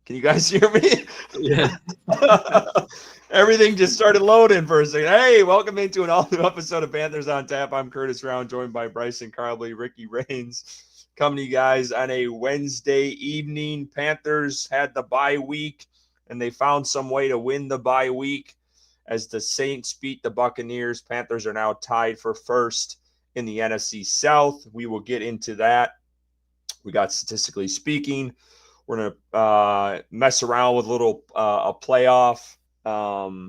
Can you guys hear me? Yeah. Everything just started loading for a second. Hey, welcome into an all-new episode of Panthers on Tap. I'm Curtis Rauen, joined by Bryson, Karbley, Ricky Raines, coming to you guys on a Wednesday evening. Panthers had the bye week, and they found some way to win the bye week as the Saints beat the Buccaneers. Panthers are now tied for first in the NFC South. We will get into that. We got statistically speaking. We're going to mess around with a little a playoff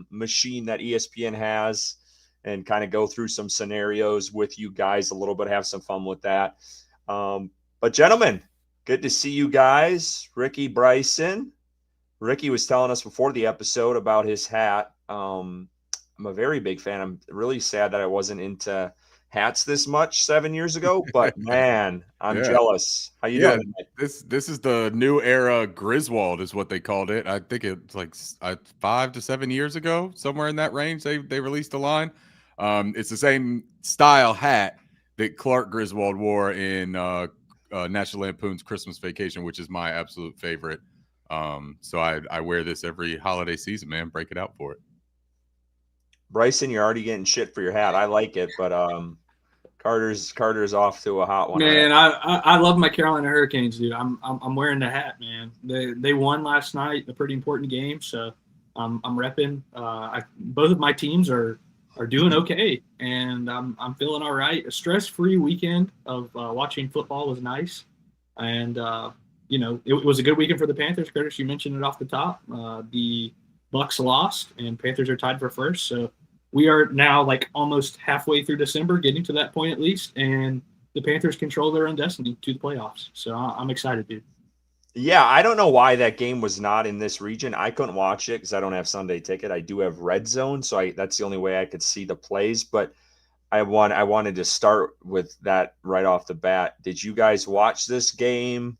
machine that ESPN has and kind of go through some scenarios with you guys a little bit, have some fun with that. But gentlemen, good to see you guys. Ricky, Bryson. Ricky was telling us before the episode about his hat. I'm a very big fan. I'm really sad that I wasn't into hats this much 7 years ago, but man, I'm jealous. How you doing tonight? This is the new era Griswold is what they called it. I think it's like 5 to 7 years ago, somewhere in that range. They released a line. It's the same style hat that Clark Griswold wore in National Lampoon's Christmas Vacation, which is my absolute favorite. So I wear this every holiday season, man. Break it out for it. Bryson, you're already getting shit for your hat. I like it, but Carter's off to a hot one. Man, I love my Carolina Hurricanes, dude. I'm wearing the hat, man. They won last night, a pretty important game, so I'm repping. Both of my teams are doing okay, and I'm feeling all right. A stress-free weekend of watching football was nice, and it was a good weekend for the Panthers. Curtis, you mentioned it off the top. The Bucs lost, and Panthers are tied for first, so we are now like almost halfway through December, getting to that point at least, and the Panthers control their own destiny to the playoffs. So I'm excited, dude. Yeah, I don't know why that game was not in this region. I couldn't watch it because I don't have Sunday ticket. I do have Red Zone, so that's the only way I could see the plays. But I wanted to start with that right off the bat. Did you guys watch this game?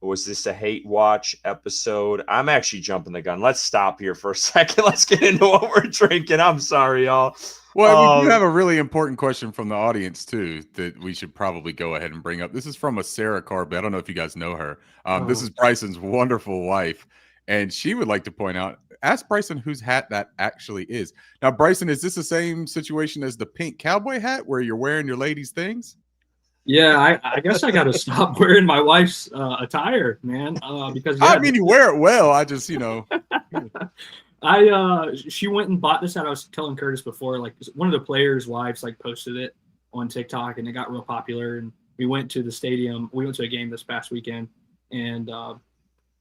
Was this a hate watch episode? I'm actually jumping the gun. Let's stop here for a second. Let's get into what we're drinking. I'm sorry, y'all. Well, we do have a really important question from the audience, too, that we should probably go ahead and bring up. This is from a Sarah Karbley. I don't know if you guys know her. This is Bryson's wonderful wife, and she would like to point out, ask Bryson whose hat that actually is. Now, Bryson, is this the same situation as the pink cowboy hat where you're wearing your ladies' things? Yeah, I guess I got to stop wearing my wife's attire, man. Because I mean, you wear it well. I just, she went and bought this hat. I was telling Curtis before, like one of the players' wives like posted it on TikTok, and it got real popular. And we went to the stadium. We went to a game this past weekend, and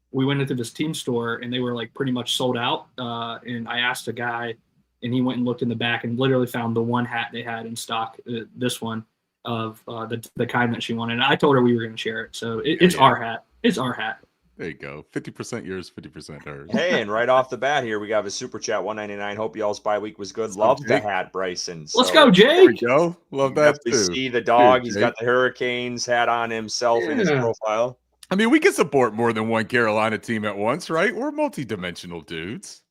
we went into this team store, and they were like pretty much sold out. And I asked a guy, and he went and looked in the back and literally found the one hat they had in stock. This one. Of the kind that she wanted. And I told her we were going to share it. So it's our hat. It's our hat. There you go. 50% yours, 50% hers. Hey, and right off the bat here, we got a super chat, $1.99. Hope y'all's bye week was good. Love the hat, Bryson. So, let's go, Jake. There we go. Love that too. See the dog. He's got the Hurricanes hat on himself in his profile. I mean, we can support more than one Carolina team at once, right? We're multi-dimensional dudes.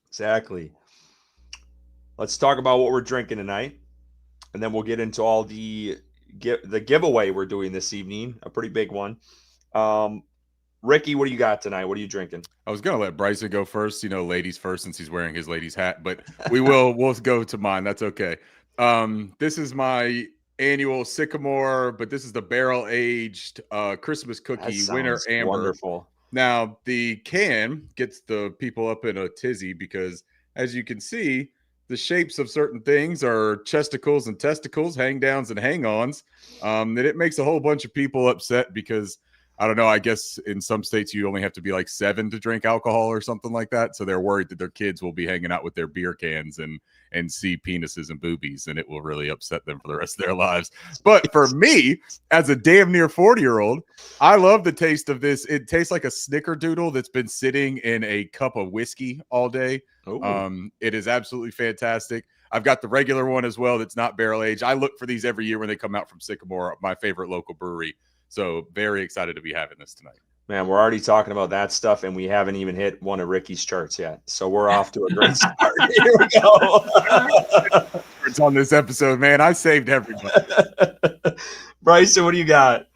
Exactly. Let's talk about what we're drinking tonight. And then we'll get into all the giveaway we're doing this evening, a pretty big one. Ricky, what do you got tonight? What are you drinking? I was going to let Bryson go first, ladies first, since he's wearing his ladies hat, but we'll go to mine. That's okay. This is my annual Sycamore, but this is the barrel-aged Christmas cookie, Winter Amber. Wonderful. Now, the can gets the people up in a tizzy because, as you can see, the shapes of certain things are chesticles and testicles, hang-downs and hang-ons. And it makes a whole bunch of people upset because, I don't know, I guess in some states you only have to be like 7 to drink alcohol or something like that. So they're worried that their kids will be hanging out with their beer cans and see penises and boobies, and it will really upset them for the rest of their lives. But for me, as a damn near 40-year-old, I love the taste of this. It tastes like a snickerdoodle that's been sitting in a cup of whiskey all day. It is absolutely fantastic. I've got the regular one as well that's not barrel aged. I look for these every year when they come out from Sycamore, my favorite local brewery. So very excited to be having this tonight. Man, we're already talking about that stuff, and we haven't even hit one of Ricky's charts yet. So we're off to a great start. Here we go. It's on this episode, man. I saved everybody. Bryson, what do you got?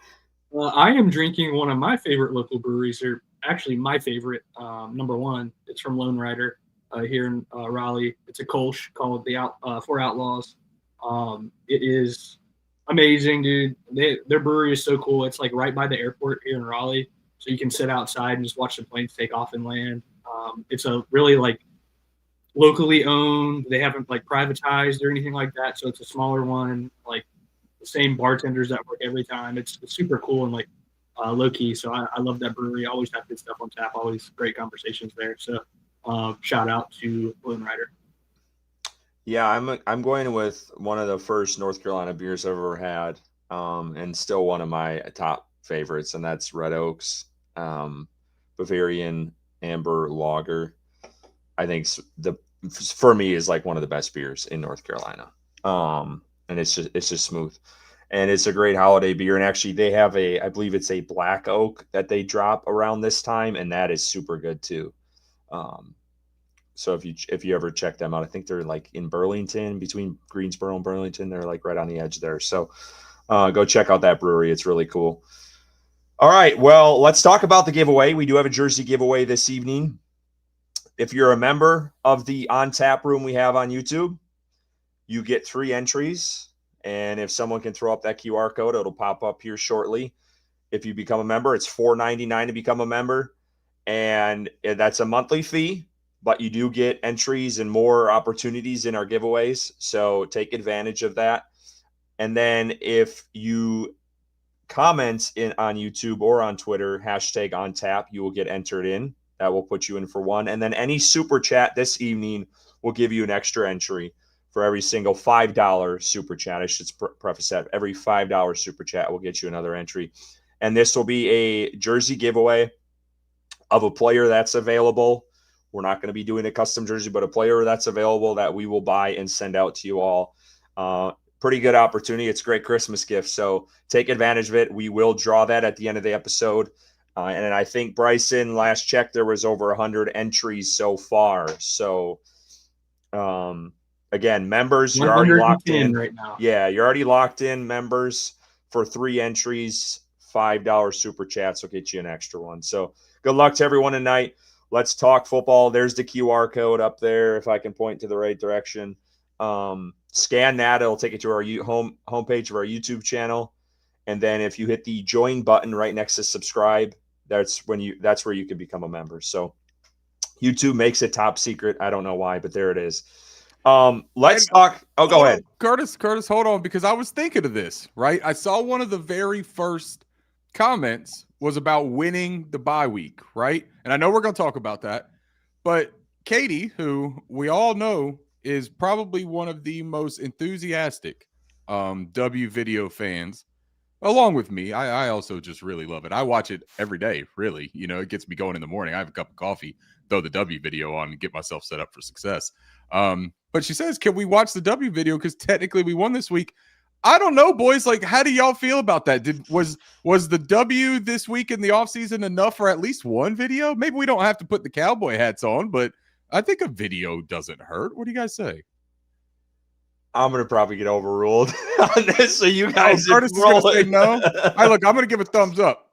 I am drinking one of my favorite local breweries here actually my favorite, number one. It's from Lone Rider here in Raleigh. It's a Kolsch called the Four Outlaws. It is amazing, dude. Their brewery is so cool. It's like right by the airport here in Raleigh, so you can sit outside and just watch the planes take off and land. It's a really like locally owned. They haven't like privatized or anything like that, so it's a smaller one. Like the same bartenders that work every time. It's super cool and like low key. So I love that brewery. I always have good stuff on tap. Always great conversations there. So shout out to Lone Rider. Yeah, I'm going with one of the first North Carolina beers I've ever had, and still one of my top favorites, and that's Red Oak's Bavarian Amber Lager. I think for me is like one of the best beers in North Carolina, and it's just smooth, and it's a great holiday beer. And actually, they have I believe it's a Black Oak that they drop around this time, and that is super good too. So if you ever check them out, I think they're like in Burlington, between Greensboro and Burlington. They're like right on the edge there. So go check out that brewery. It's really cool. All right. Well, let's talk about the giveaway. We do have a jersey giveaway this evening. If you're a member of the On Tap room we have on YouTube, you get 3 entries. And if someone can throw up that QR code, it'll pop up here shortly. If you become a member, it's $4.99 to become a member. And that's a monthly fee. But you do get entries and more opportunities in our giveaways. So take advantage of that. And then if you comment on YouTube or on Twitter, #OnTap, you will get entered in. That will put you in for one. And then any super chat this evening will give you an extra entry for every single $5 super chat. I should preface that. Every $5 super chat will get you another entry. And this will be a jersey giveaway of a player that's available. We're not going to be doing a custom jersey, but a player that's available that we will buy and send out to you all. Pretty good opportunity. It's a great Christmas gift. So take advantage of it. We will draw that at the end of the episode. And I think, Bryson, last check, there was over 100 entries so far. So, again, members, you're already locked in right now. Yeah, you're already locked in. Members, for 3 entries, $5 super chats will get you an extra one. So good luck to everyone tonight. Let's talk football. There's the QR code up there. If I can point to the right direction, scan that. It'll take you to our homepage of our YouTube channel. And then if you hit the join button right next to subscribe, that's where you can become a member. So YouTube makes it top secret. I don't know why, but there it is. Let's talk. Oh, go ahead. Curtis, hold on, because I was thinking of this, right? I saw one of the very first comments was about winning the bye week, right? And I know we're going to talk about that, but Katie, who we all know is probably one of the most enthusiastic W video fans, along with me. I also just really love it. I watch it every day, really. You know, it gets me going in the morning. I have a cup of coffee, throw the W video on, and get myself set up for success. But she says, can we watch the W video? Because technically we won this week. I don't know, boys. Like, how do y'all feel about that? Was the W this week in the offseason enough for at least one video? Maybe we don't have to put the cowboy hats on, but I think a video doesn't hurt. What do you guys say? I'm going to probably get overruled on this, so you guys Curtis is going to say no. Hey, look, I'm going to give a thumbs up.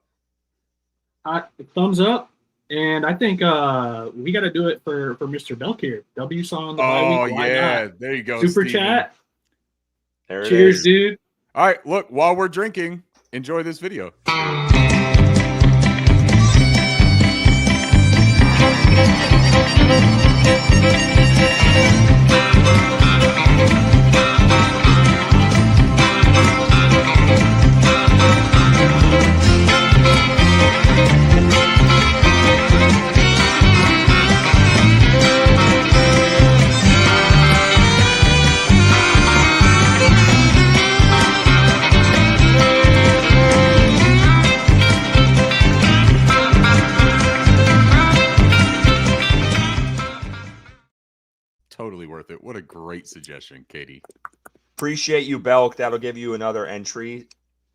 Thumbs up. And I think we got to do it for Mr. Belk here. W song on the bye week. Why not? There you go. Super Steven. Chat. There it Cheers, is. dude. All right, look, while we're drinking, enjoy this video. Totally worth it. What a great suggestion, Katie. Appreciate you, Belk. That'll give you another entry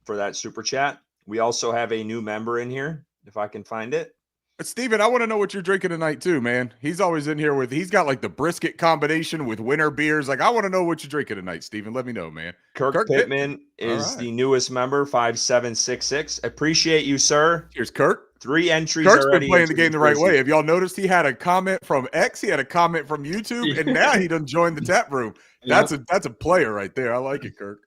for that super chat. We also have a new member in here, if I can find it. Steven, I want to know what you're drinking tonight too, man. He's always in here he's got like the brisket combination with winter beers. Like, I want to know what you're drinking tonight, Steven. Let me know, man. Kirk Pittman is the newest member, 5766. Appreciate you, sir. Here's Kirk. 3 entries Kirk's already. been playing the into game the right jersey. way. Have y'all noticed he had a comment from X? He had a comment from YouTube, and now he done joined the tap room. That's a player right there. I like it, Kirk.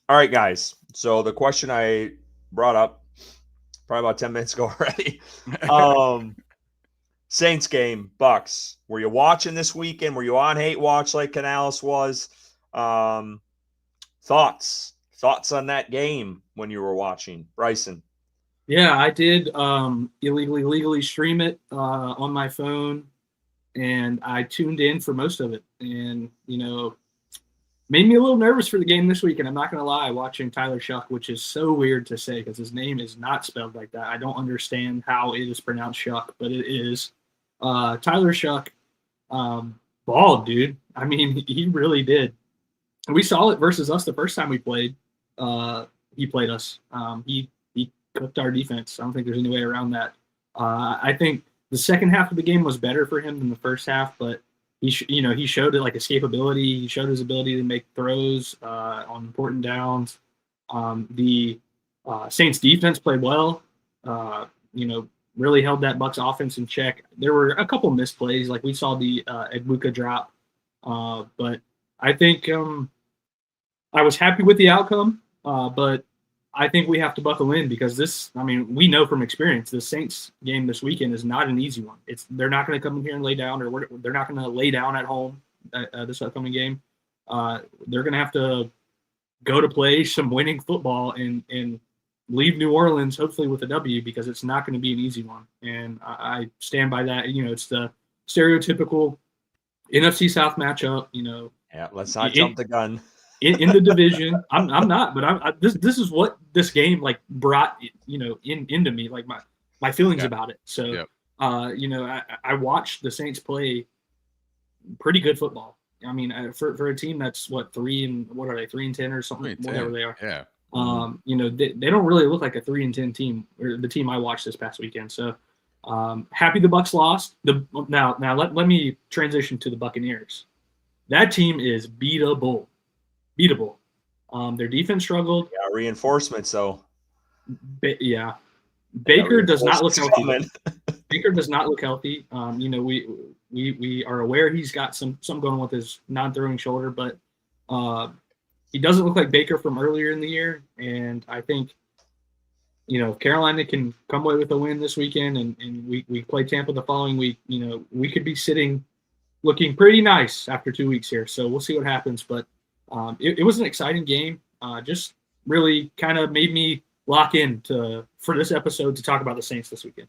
All right, guys. So the question I brought up probably about 10 minutes ago already. Saints game, Bucks. Were you watching this weekend? Were you on hate watch like Canales was? Thoughts on that game when you were watching, Bryson? Yeah, I did legally stream it on my phone, and I tuned in for most of it. And, made me a little nervous for the game this week. And I'm not going to lie, watching Tyler Shuck, which is so weird to say because his name is not spelled like that. I don't understand how it is pronounced Shuck, but it is. Tyler Shuck balled, dude. I mean, he really did. We saw it versus us the first time we played. He played us. He cooked our defense. I don't think there's any way around that. I think the second half of the game was better for him than the first half, but he showed it like escapability. He showed his ability to make throws on important downs. The Saints defense played well. Really held that Bucs offense in check. There were a couple misplays, like we saw the Egbuka drop, but I think I was happy with the outcome. But I think we have to buckle in because we know from experience, the Saints game this weekend is not an easy one. They're not going to come in here and lay down, or they're not going to lay down at home this upcoming game. They're going to have to go to play some winning football and leave New Orleans hopefully with a W because it's not going to be an easy one. And I stand by that. It's the stereotypical NFC South matchup. Yeah, let's not jump the gun. In the division, I'm not, but this is what this game brought into me, like my feelings about it. So I watched the Saints play pretty good football. I mean, for a team that's 3-10 or something, whatever they are. Yeah. They don't really look like a 3-10 team, or the team I watched this past weekend. So happy the Bucs lost. Now let me transition to the Buccaneers. That team is beatable. Their defense struggled. Yeah, reinforcements though. Baker does not look healthy. Baker does not look healthy. We are aware he's got some going on with his non-throwing shoulder, but he doesn't look like Baker from earlier in the year. And I think, if Carolina can come away with a win this weekend and we play Tampa the following week, we could be sitting looking pretty nice after 2 weeks here. So we'll see what happens. But it was an exciting game. Just really kind of made me lock in for this episode to talk about the Saints this weekend.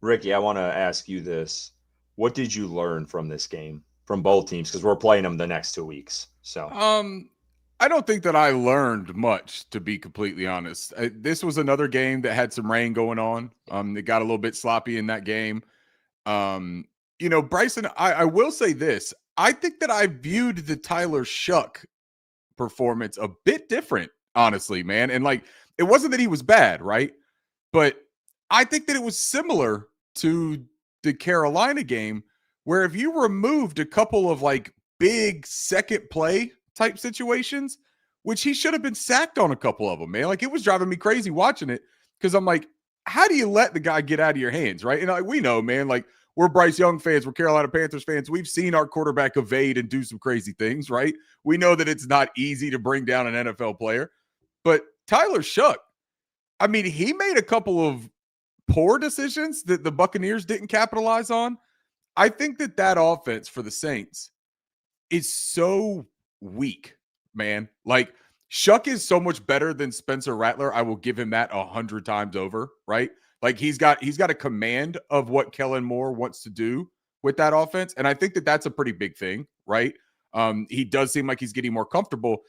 Ricky, I want to ask you this. What did you learn from this game from both teams? Because we're playing them the next 2 weeks. So I don't think that I learned much, to be completely honest. This was another game that had some rain going on. It got a little bit sloppy in that game. Bryson, I will say this. I think that I viewed the Tyler Shuck performance a bit different, honestly, man. And it wasn't that he was bad, right? But I think that it was similar to the Carolina game, where if you removed a couple of big second play type situations, which he should have been sacked on a couple of them, man. It was driving me crazy watching it because I'm like, how do you let the guy get out of your hands, right? And we know, man, we're Bryce Young fans. We're Carolina Panthers fans. We've seen our quarterback evade and do some crazy things, right? We know that it's not easy to bring down an NFL player. But Tyler Shuck, I mean, he made a couple of poor decisions that the Buccaneers didn't capitalize on. I think that offense for the Saints is so weak, man. Shuck is so much better than Spencer Rattler. I will give him that 100 times over, right? He's got a command of what Kellen Moore wants to do with that offense. And I think that's a pretty big thing, right? He does seem like he's getting more comfortable.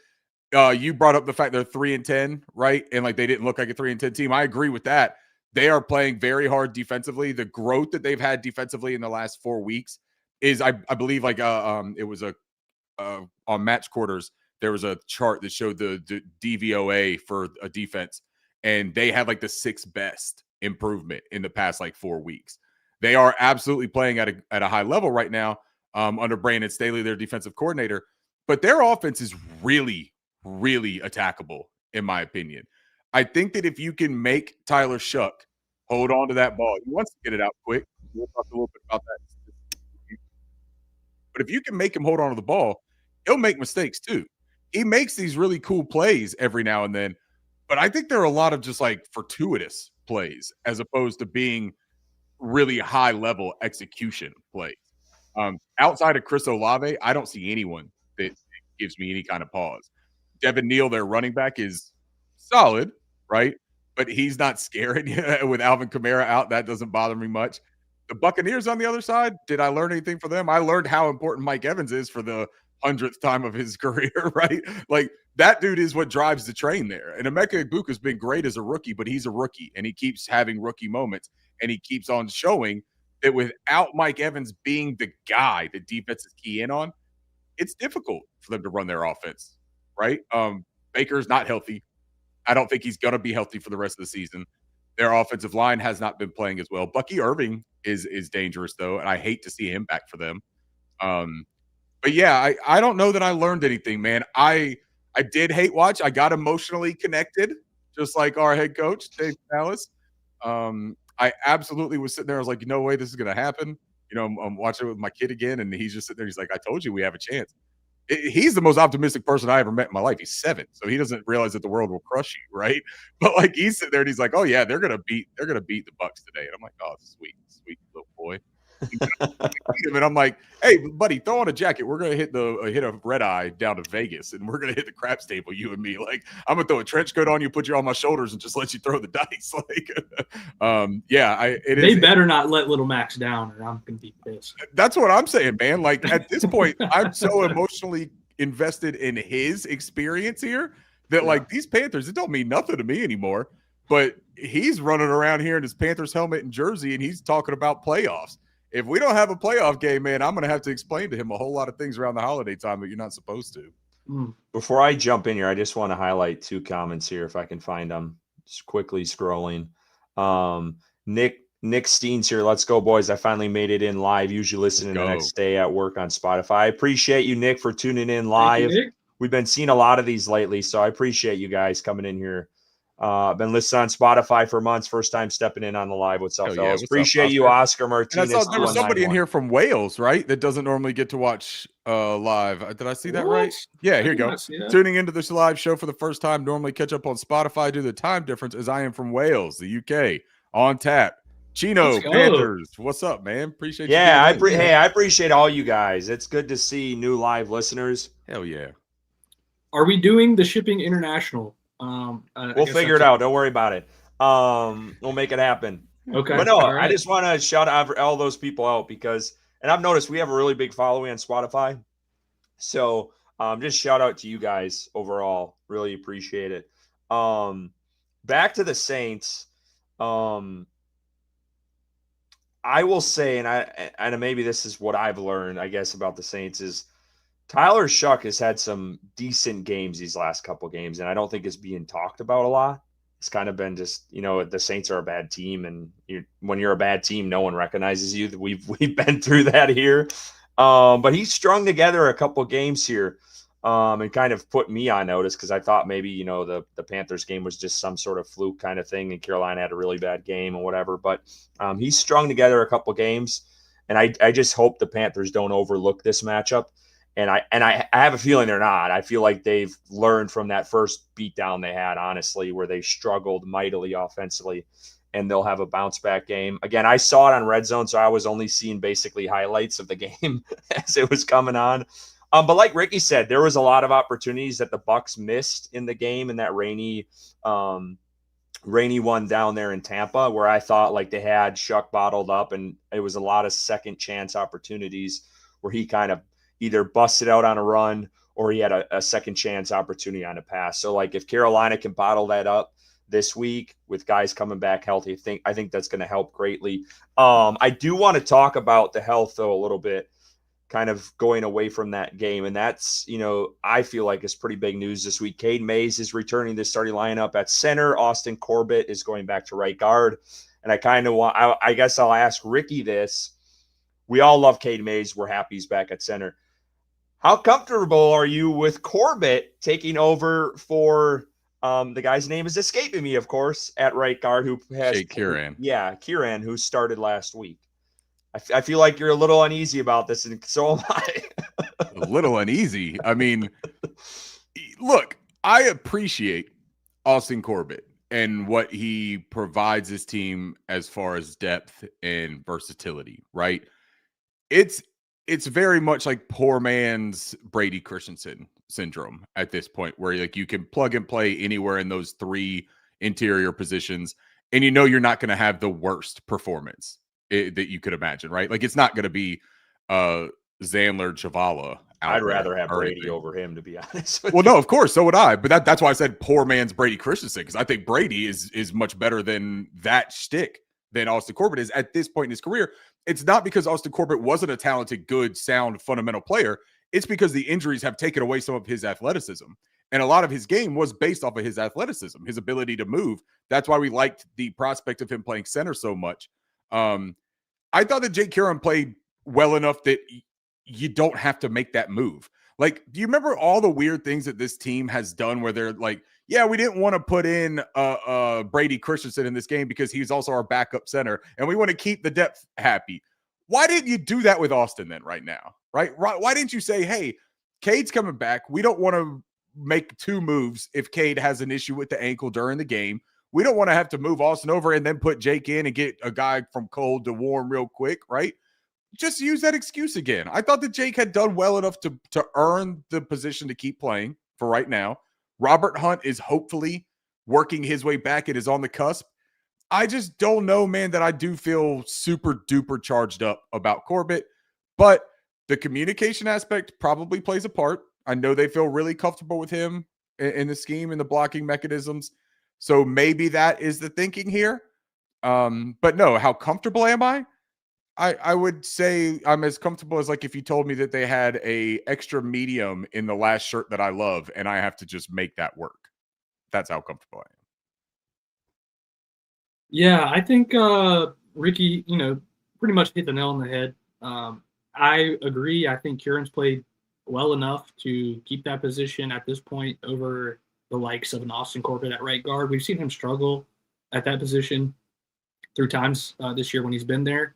You brought up the fact they're 3-10, right? And they didn't look like a 3-10 team. I agree with that. They are playing very hard defensively. The growth that they've had defensively in the last 4 weeks is, I believe, it was on match quarters, there was a chart that showed the DVOA for a defense, and they had the 6th best improvement in the past 4 weeks. They are absolutely playing at a high level right now under Brandon Staley, their defensive coordinator. But their offense is really, really attackable, in my opinion. I think that if you can make Tyler Shuck hold on to that ball. He wants to get it out quick. We'll talk a little bit about that. But if you can make him hold on to the ball, he'll make mistakes too. He makes these really cool plays every now and then, but I think there are a lot of just like fortuitous plays as opposed to being really high level execution plays. Outside of Chris Olave, I don't see anyone that gives me any kind of pause. Devin Neal, their running back, is solid, right? But he's not scaring you with Alvin Kamara out. That doesn't bother me much. The Buccaneers on the other side, did I learn anything from them? I learned how important Mike Evans is for the 100th time of his career, right? Like that dude is what drives the train there. And Emeka Egbuka's been great as a rookie, but he's a rookie and he keeps having rookie moments and he keeps on showing that without Mike Evans being the guy that defenses key in on, it's difficult for them to run their offense, right? Baker's not healthy. I don't think he's going to be healthy for the rest of the season. Their offensive line has not been playing as well. Bucky Irving is dangerous, though, and I hate to see him back for them. But, yeah, I don't know that I learned anything, man. I did hate watch. I got emotionally connected, just like our head coach, Dave Dallas. I absolutely was sitting there. I was like, no way this is going to happen. You know, I'm watching it with my kid again, and he's just sitting there. He's like, I told you we have a chance. He's the most optimistic person I ever met in my life. He's 7, so he doesn't realize that the world will crush you, right? But like he's sitting there and he's like, "Oh yeah, they're gonna beat the Bucs today." And I'm like, "Oh, sweet little boy." And I'm like, "Hey, buddy, throw on a jacket. We're gonna hit a red eye down to Vegas, and we're gonna hit the craps table, you and me. Like, I'm gonna throw a trench coat on you, put you on my shoulders, and just let you throw the dice." Like, They better not let little Max down, or I'm gonna be pissed. That's what I'm saying, man. Like at this point, I'm so emotionally invested in his experience here that like these Panthers, it don't mean nothing to me anymore. But he's running around here in his Panthers helmet and jersey, and he's talking about playoffs. If we don't have a playoff game, man, I'm going to have to explain to him a whole lot of things around the holiday time that you're not supposed to. Before I jump in here, I just want to highlight 2 comments here if I can find them. Just quickly scrolling. Nick Steen's here. Let's go, boys. I finally made it in live. Usually listening the next day at work on Spotify. I appreciate you, Nick, for tuning in live. You, We've been seeing a lot of these lately, so I appreciate you guys coming in here. Been listening on Spotify for months. First time stepping in on the live. What's up, fellas? Appreciate you, Oscar Martinez. And I saw there was somebody in here from Wales, right? That doesn't normally get to watch live. Did I see that right? Yeah, here you go. Tuning into this live show for the first time. Normally catch up on Spotify due to the time difference as I am from Wales, the UK. On tap. Chino Panthers. What's up, man? Appreciate you. Yeah, I appreciate all you guys. It's good to see new live listeners. Hell yeah. Are we doing the shipping international? We'll figure it out. Don't worry about it. We'll make it happen. Okay. But no, I just want to shout out all those people out because, and I've noticed we have a really big following on Spotify. So just shout out to you guys overall. Really appreciate it. Back to the Saints. I will say, and maybe this is what I've learned, I guess, about the Saints is Tyler Shuck has had some decent games these last couple games, and I don't think it's being talked about a lot. It's kind of been just, the Saints are a bad team, and when you're a bad team, no one recognizes you. We've been through that here. But he strung together a couple games here and kind of put me on notice because I thought maybe, the Panthers game was just some sort of fluke kind of thing, and Carolina had a really bad game or whatever. But he's strung together a couple games, and I just hope the Panthers don't overlook this matchup. And I have a feeling they're not. I feel like they've learned from that first beatdown they had, honestly, where they struggled mightily offensively, and they'll have a bounce back game. Again, I saw it on Red Zone, so I was only seeing basically highlights of the game as it was coming on. But like Ricky said, there was a lot of opportunities that the Bucs missed in the game in that rainy one down there in Tampa, where I thought like they had Shuck bottled up, and it was a lot of second chance opportunities where he kind of either busted out on a run or he had a second chance opportunity on a pass. So like if Carolina can bottle that up this week with guys coming back healthy, I think that's going to help greatly. I do want to talk about the health though a little bit, kind of going away from that game. And that's, I feel like it's pretty big news this week. Cade Mays is returning to the starting lineup at center. Austin Corbett is going back to right guard. And I kind of I guess I'll ask Ricky this. We all love Cade Mays. We're happy he's back at center. How comfortable are you with Corbett taking over for The guy's name is escaping me, of course, at right guard, who has Kieran. Yeah, Kieran, who started last week. I feel like you're a little uneasy about this, and so am I. A little uneasy. I mean, look, I appreciate Austin Corbett and what he provides his team as far as depth and versatility, right? It's very much like poor man's Brady Christensen syndrome at this point, where like you can plug and play anywhere in those three interior positions, and you know you're not going to have the worst performance that you could imagine, right? Like it's not going to be Zandler Chavala. I'd rather have Brady over him, to be honest. Well, no, of course, so would I. But that's why I said poor man's Brady Christensen, because I think Brady is much better than that shtick than Austin Corbett is at this point in his career. It's not because Austin Corbett wasn't a talented, good, sound, fundamental player. It's because the injuries have taken away some of his athleticism. And a lot of his game was based off of his athleticism, his ability to move. That's why we liked the prospect of him playing center so much. I thought that Jake Kieran played well enough that you don't have to make that move. Like, do you remember all the weird things that this team has done where they're like, yeah, we didn't want to put in Brady Christensen in this game because he's also our backup center, and we want to keep the depth happy. Why didn't you do that with Austin then right now, right? Why didn't you say, hey, Cade's coming back. We don't want to make two moves if Cade has an issue with the ankle during the game. We don't want to have to move Austin over and then put Jake in and get a guy from cold to warm real quick, right? Just use that excuse again. I thought that Jake had done well enough to earn the position to keep playing for right now. Robert Hunt is hopefully working his way back. It is on the cusp. I just don't know, man, that I do feel super duper charged up about Corbett, but the communication aspect probably plays a part. I know they feel really comfortable with him in the scheme and the blocking mechanisms. So maybe that is the thinking here. But no, how comfortable am I? I would say I'm as comfortable as like if you told me that they had a extra medium in the last shirt that I love and I have to just make that work. That's how comfortable I am. Yeah, I think Ricky, pretty much hit the nail on the head. I agree. I think Kieran's played well enough to keep that position at this point over the likes of an Austin Corbett at right guard. We've seen him struggle at that position through times this year when he's been there.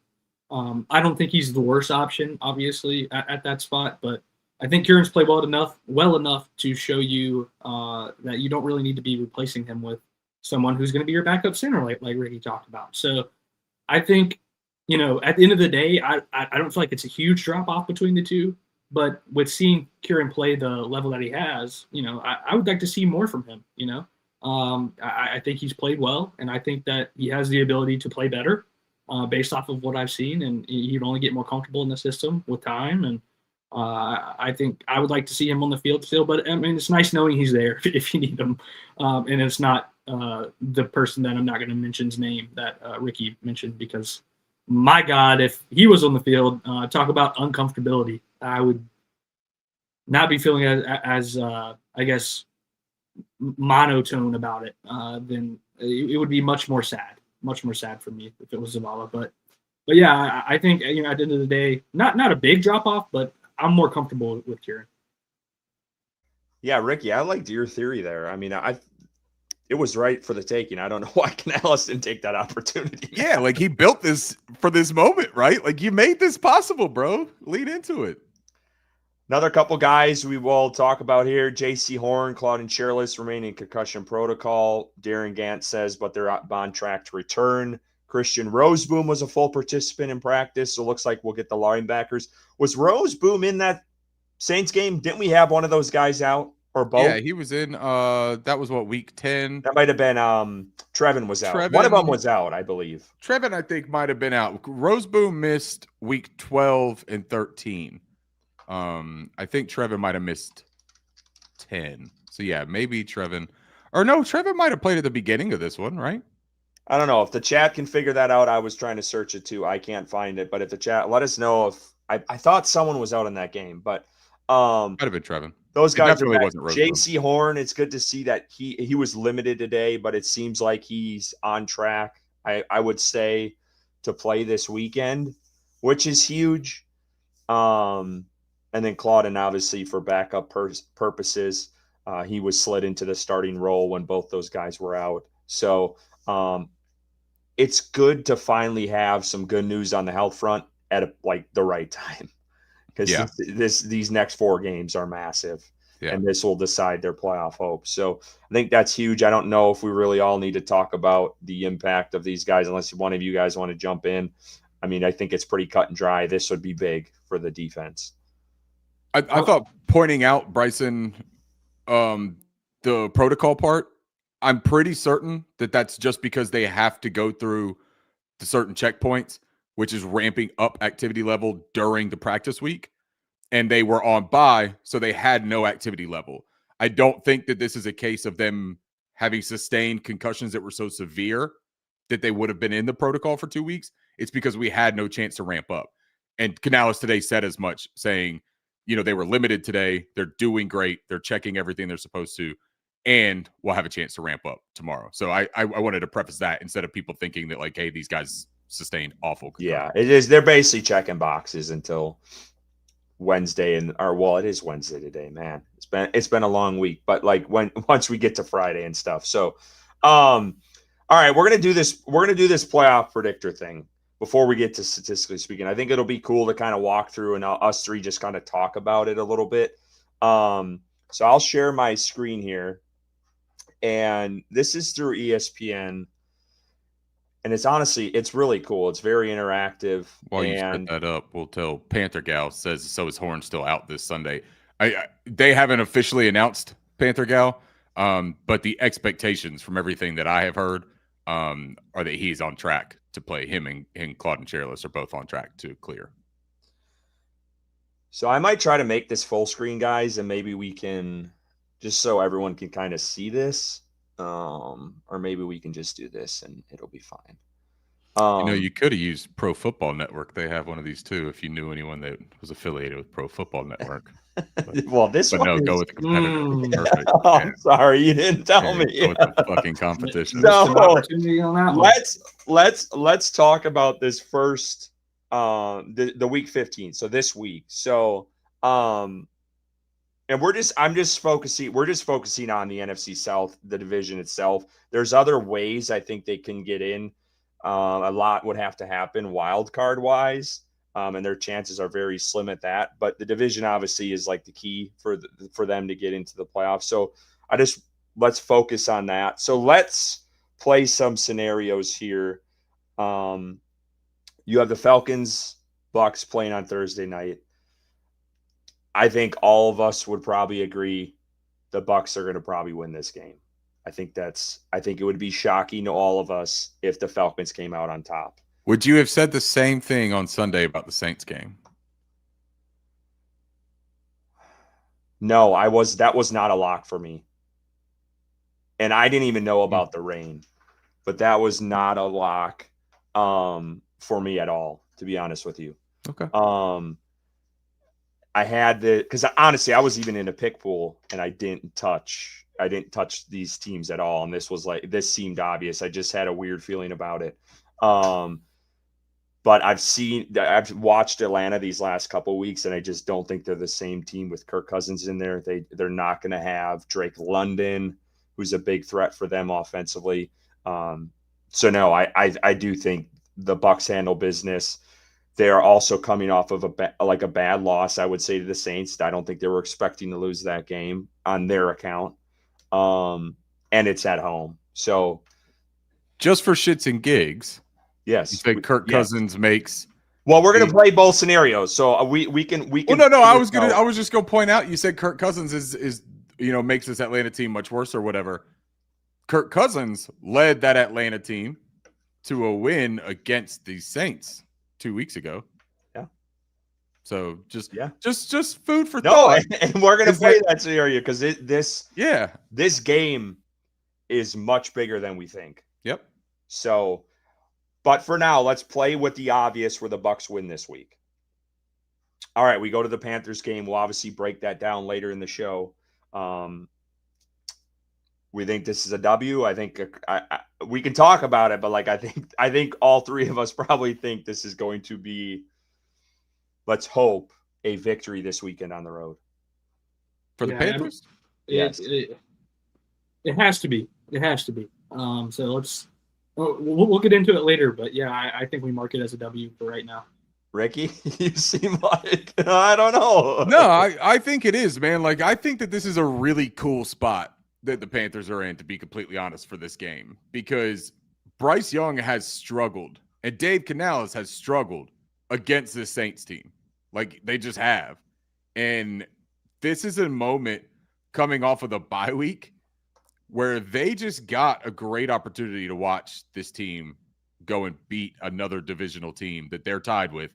I don't think he's the worst option, obviously, at that spot, but I think Kieran's played well enough to show you that you don't really need to be replacing him with someone who's going to be your backup center, like Ricky talked about. So I think, at the end of the day, I don't feel like it's a huge drop off between the two, but with seeing Kieran play the level that he has, I would like to see more from him. I think he's played well, and I think that he has the ability to play better. Based off of what I've seen, and he'd only get more comfortable in the system with time. And I think I would like to see him on the field still, but I mean, it's nice knowing he's there if you need him. And it's not the person that I'm not going to mention's name that Ricky mentioned, because my God, if he was on the field, talk about uncomfortability, I would not be feeling as I guess, monotone about it. Then it would be much more sad for me if it was Zavala. But yeah, I think, at the end of the day, not a big drop off, but I'm more comfortable with Kieran. Yeah, Ricky, I liked your theory there. I mean, it was right for the taking. I don't know why Canales didn't take that opportunity. Yeah, like he built this for this moment, right? Like you made this possible, bro. Lean into it. Another couple guys we will talk about here. J.C. Horn, Claudin Cherless remain in concussion protocol. Darren Gant says, but they're on track to return. Christian Roseboom was a full participant in practice, so it looks like we'll get the linebackers. Was Roseboom in that Saints game? Didn't we have one of those guys out or both? Yeah, he was in. That was what, week 10? That might have been Trevin was out. One of them was out, I believe. Trevin, I think, might have been out. Roseboom missed week 12 and 13. I think Trevin might have missed 10. So yeah, maybe Trevin, or no, Trevin might have played at the beginning of this one, right? I don't know if the chat can figure that out. I was trying to search it too. I can't find it, but if the chat, let us know if I thought someone was out in that game, but might have been Trevin. Those guys definitely are wasn't Roseboom. J.C. Horn. It's good to see that he was limited today, but it seems like he's on track. I would say to play this weekend, which is huge. And then Claudin, obviously, for backup purposes. He was slid into the starting role when both those guys were out. So it's good to finally have some good news on the health front at the right time, because these next 4 games are massive. Yeah. And this will decide their playoff hopes. So I think that's huge. I don't know if we really all need to talk about the impact of these guys, unless one of you guys want to jump in. I mean, I think it's pretty cut and dry. This would be big for the defense. I thought pointing out, Bryson, the protocol part, I'm pretty certain that that's just because they have to go through the certain checkpoints, which is ramping up activity level during the practice week. And they were on bye, so they had no activity level. I don't think that this is a case of them having sustained concussions that were so severe that they would have been in the protocol for 2 weeks. It's because we had no chance to ramp up. And Canales today said as much, saying, they were limited today. They're doing great. They're checking everything they're supposed to, and we'll have a chance to ramp up tomorrow. So I wanted to preface that instead of people thinking that, like, hey, these guys sustained awful concussions. Yeah, it is. They're basically checking boxes until Wednesday, it is Wednesday today, man. It's been a long week, but once we get to Friday and stuff. So, all right, we're gonna do this playoff predictor thing before we get to statistically speaking. I think it'll be cool to kind of walk through and us three just kind of talk about it a little bit. So I'll share my screen here, and this is through ESPN. And it's really cool. It's very interactive. While you set that up, we'll tell Panther Gal says, so is Horn still out this Sunday? They haven't officially announced Panther Gal, but the expectations from everything that I have heard are that he's on track to play. Him and Claude and Chairless are both on track to clear. So I might try to make this full screen, guys, and maybe we can, just so everyone can kind of see this. Or maybe we can just do this and it'll be fine. You could have used Pro Football Network. They have one of these too, if you knew anyone that was affiliated with Pro Football Network. But, well, this one go with the competitor. Perfect. I'm sorry, you didn't tell me. Go with the fucking competition. So let's talk about this first, the week 15. So this week. So and we're just focusing on the NFC South, the division itself. There's other ways I think they can get in. A lot would have to happen wild card wise, and their chances are very slim at that. But the division obviously is like the key for them to get into the playoffs. So let's focus on that. So let's play some scenarios here. You have the Falcons, Bucs playing on Thursday night. I think all of us would probably agree the Bucs are going to probably win this game. I think it would be shocking to all of us if the Falcons came out on top. Would you have said the same thing on Sunday about the Saints game? No, that was not a lock for me. And I didn't even know about the rain, but that was not a lock for me at all, to be honest with you. Okay. I had because honestly, I was even in a pick pool and I didn't touch these teams at all. And this seemed obvious. I just had a weird feeling about it. But I've watched Atlanta these last couple of weeks, and I just don't think they're the same team with Kirk Cousins in there. They're not going to have Drake London, who's a big threat for them offensively. So no, I do think the Bucs handle business. They are also coming off of a bad loss, I would say, to the Saints. I don't think they were expecting to lose that game on their account. And it's at home. So just for shits and gigs, yes. You think Kirk Cousins makes? Well, we're going to play both scenarios. So we can. Well, no. I was just going to point out, you said Kirk Cousins is makes this Atlanta team much worse or whatever. Kirk Cousins led that Atlanta team to a win against the Saints 2 weeks ago. Yeah. So just food for thought. And we're going to play that scenario because this game is much bigger than we think. Yep. So, but for now, let's play with the obvious where the Bucs win this week. All right, we go to the Panthers game. We'll obviously break that down later in the show. We think this is a W. I think we can talk about it, but I think all three of us probably think this is going to be, let's hope, a victory this weekend on the road. For the Panthers? Yes. It has to be. It has to be. So we'll get into it later, but yeah, I think we mark it as a W for right now. Ricky, you seem like I don't know. No, I think it is, man. Like, I think that this is a really cool spot that the Panthers are in, to be completely honest, for this game, because Bryce Young has struggled and Dave Canales has struggled against this Saints team. Like, they just have. And this is a moment coming off of the bye week where they just got a great opportunity to watch this team go and beat another divisional team that they're tied with.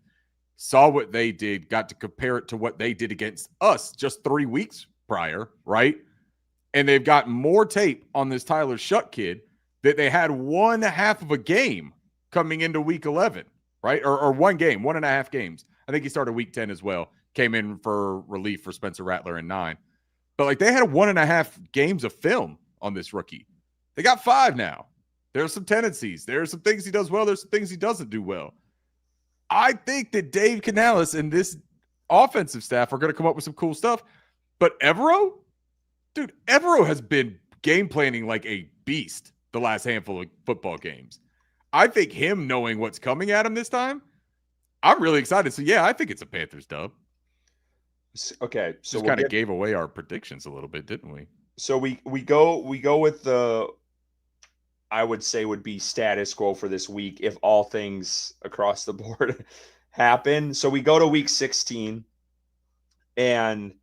Saw what they did, got to compare it to what they did against us just 3 weeks prior, right? And they've got more tape on this Tyler Shuck kid that they had 1/2 of a game coming into week 11, right? Or 1 game, 1.5 games. I think he started week 10 as well. Came in for relief for Spencer Rattler in 9. But like, they had 1.5 games of film on this rookie. They got 5 now. There's some tendencies. There's some things he does well. There's some things he doesn't do well. I think that Dave Canales and this offensive staff are going to come up with some cool stuff. But Evero, dude, Evero has been game planning like a beast the last handful of football games. I think him knowing what's coming at him this time, I'm really excited. So, yeah, I think it's a Panthers dub. Okay, so just kind of gave away our predictions a little bit, didn't we? So we go with the, I would say, would be status quo for this week if all things across the board happen. So we go to week 16, and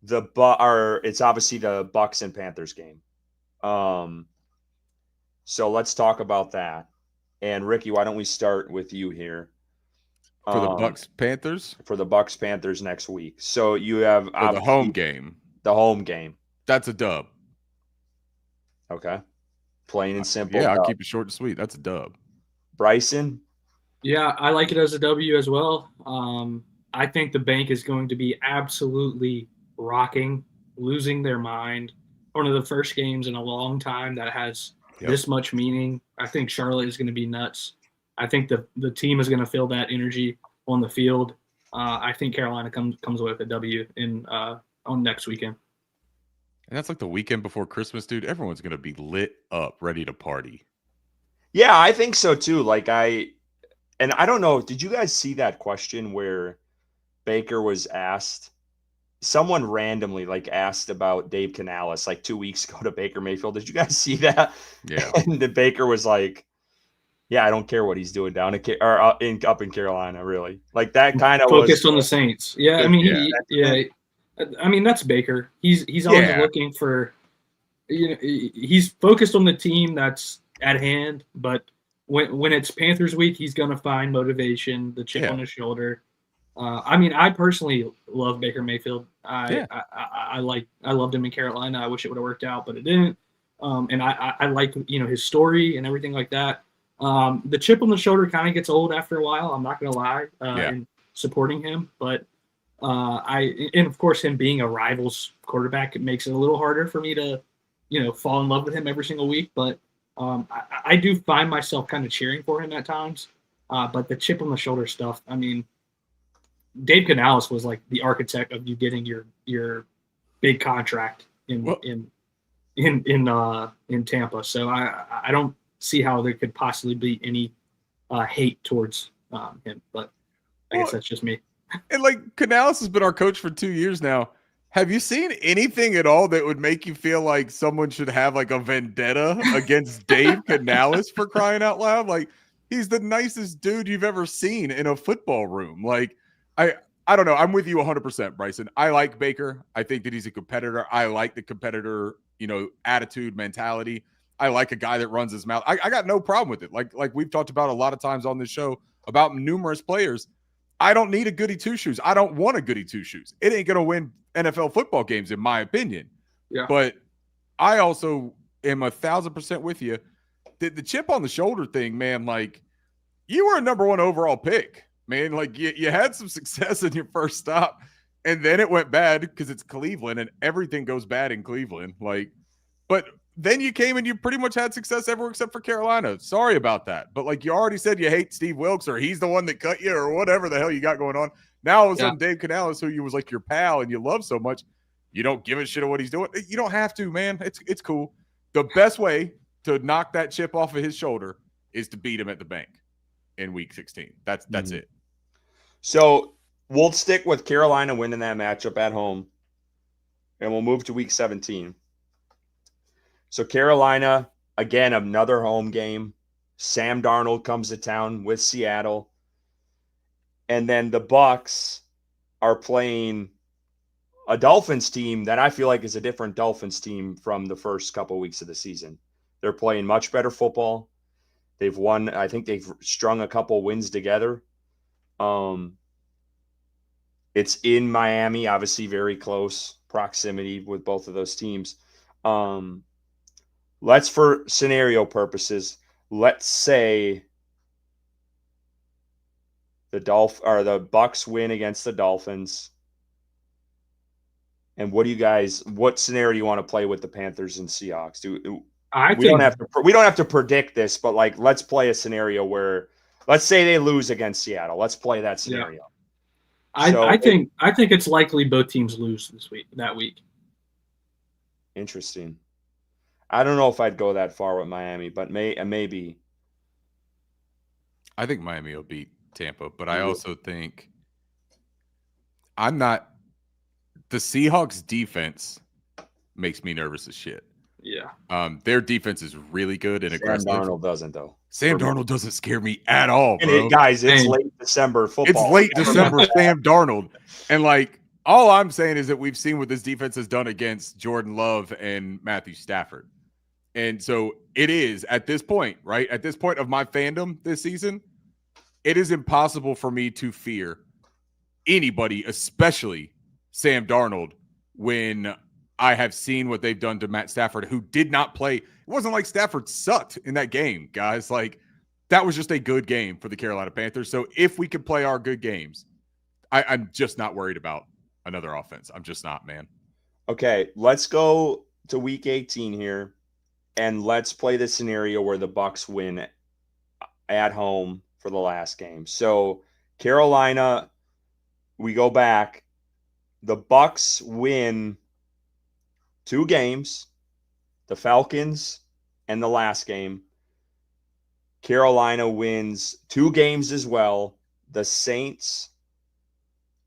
it's obviously the Bucs and Panthers game. So let's talk about that. And Ricky, why don't we start with you here? For the Bucs Panthers? For the Bucs Panthers next week. So you have the home game. The home game. That's a dub. Okay. Plain and simple. Yeah, dub. I'll keep it short and sweet. That's a dub. Bryson? Yeah, I like it as a W as well. I think the bank is going to be absolutely rocking, losing their mind. One of the first games in a long time that has this much meaning. I think Charlotte is going to be nuts. I think the team is going to feel that energy on the field. I think Carolina comes away with a W on next weekend. And that's like the weekend before Christmas, dude. Everyone's going to be lit up, ready to party. Yeah, I think so too. Like I don't know. Did you guys see that question where Baker was asked? Someone randomly asked about Dave Canales 2 weeks ago to Baker Mayfield. Did you guys see that? Yeah. And the Baker was like, "Yeah, I don't care what he's doing down up in Carolina, really." Like that kind of focused on the Saints. Yeah, I mean, I mean, that's Baker. He's always looking for, he's focused on the team that's at hand. But when it's Panthers week, he's gonna find motivation, the chip on his shoulder. I mean, I personally love Baker Mayfield. I loved him in Carolina. I wish it would have worked out, but it didn't. And I like his story and everything like that. The chip on the shoulder kind of gets old after a while. I'm not gonna lie. In supporting him, but and of course him being a rivals quarterback, it makes it a little harder for me to fall in love with him every single week. But I do find myself kind of cheering for him at times. But the chip on the shoulder stuff, I mean, Dave Canales was like the architect of you getting your big contract in Tampa. So I don't see how there could possibly be any hate towards him, but I guess that's just me. And Canales has been our coach for 2 years now. Have you seen anything at all that would make you feel like someone should have a vendetta against Dave Canales, for crying out loud? He's the nicest dude you've ever seen in a football room. I don't know. I'm with you 100%, Bryson. I like Baker. I think that he's a competitor. I like the competitor, attitude, mentality. I like a guy that runs his mouth. I got no problem with it. Like we've talked about a lot of times on this show about numerous players. I don't need a goody two-shoes. I don't want a goody two-shoes. It ain't going to win NFL football games, in my opinion. Yeah. But I also am 1,000% with you. The chip on the shoulder thing, man, you were a number 1 overall pick, man. You had some success in your first stop, and then it went bad because it's Cleveland, and everything goes bad in Cleveland. But then you came and you pretty much had success everywhere except for Carolina. Sorry about that. But you already said you hate Steve Wilkes, or he's the one that cut you, or whatever the hell you got going on. Now all of a sudden Dave Canales, who you was your pal and you love so much, You don't give a shit of what he's doing. You don't have to, man. It's cool. The best way to knock that chip off of his shoulder is to beat him at the bank in week 16. That's it. So we'll stick with Carolina winning that matchup at home, and we'll move to week 17. So Carolina, again, another home game. Sam Darnold comes to town with Seattle. And then the Bucs are playing a Dolphins team that I feel like is a different Dolphins team from the first couple of weeks of the season. They're playing much better football. They've won. I think they've strung a couple wins together. It's in Miami, obviously very close proximity with both of those teams. Let's, for scenario purposes, let's say the Bucs win against the Dolphins. And what scenario do you want to play with the We don't have to predict this, but like, let's play a scenario where, let's say they lose against Seattle. Let's play that scenario. Yeah. I think it's likely both teams lose that week. Interesting. I don't know if I'd go that far with Miami, but maybe. I think Miami will beat Tampa, but I also think the Seahawks defense makes me nervous as shit. Yeah. Their defense is really good and aggressive. Sam Darnold doesn't, though. Sam Darnold doesn't scare me at all, bro. Guys, it's late December football. It's late December Sam Darnold. And like, all I'm saying is that we've seen what this defense has done against Jordan Love and Matthew Stafford. And so it is at this point, right? At this point of my fandom this season, it is impossible for me to fear anybody, especially Sam Darnold, when I have seen what they've done to Matt Stafford, who did not play. It wasn't like Stafford sucked in that game, guys. Like, that was just a good game for the Carolina Panthers. So if we could play our good games, I'm just not worried about another offense. I'm just not, man. Okay, let's go to week 18 here, and let's play the scenario where the Bucs win at home for the last game. So Carolina, we go back. The Bucs win 2 games, the Falcons and the last game. Carolina wins 2 games as well, the Saints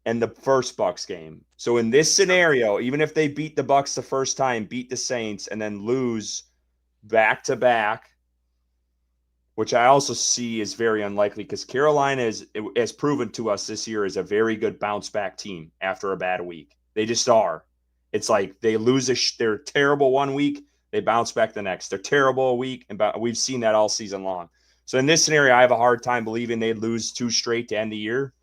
and the first Bucs game. So in this scenario, even if they beat the Bucs the first time, beat the Saints, and then lose back-to-back, which I also see is very unlikely because Carolina has proven to us this year is a very good bounce-back team after a bad week. They just are. It's like they they're terrible one week, they bounce back the next. They're terrible a week, and we've seen that all season long. So in this scenario, I have a hard time believing they'd lose 2 straight to end the year.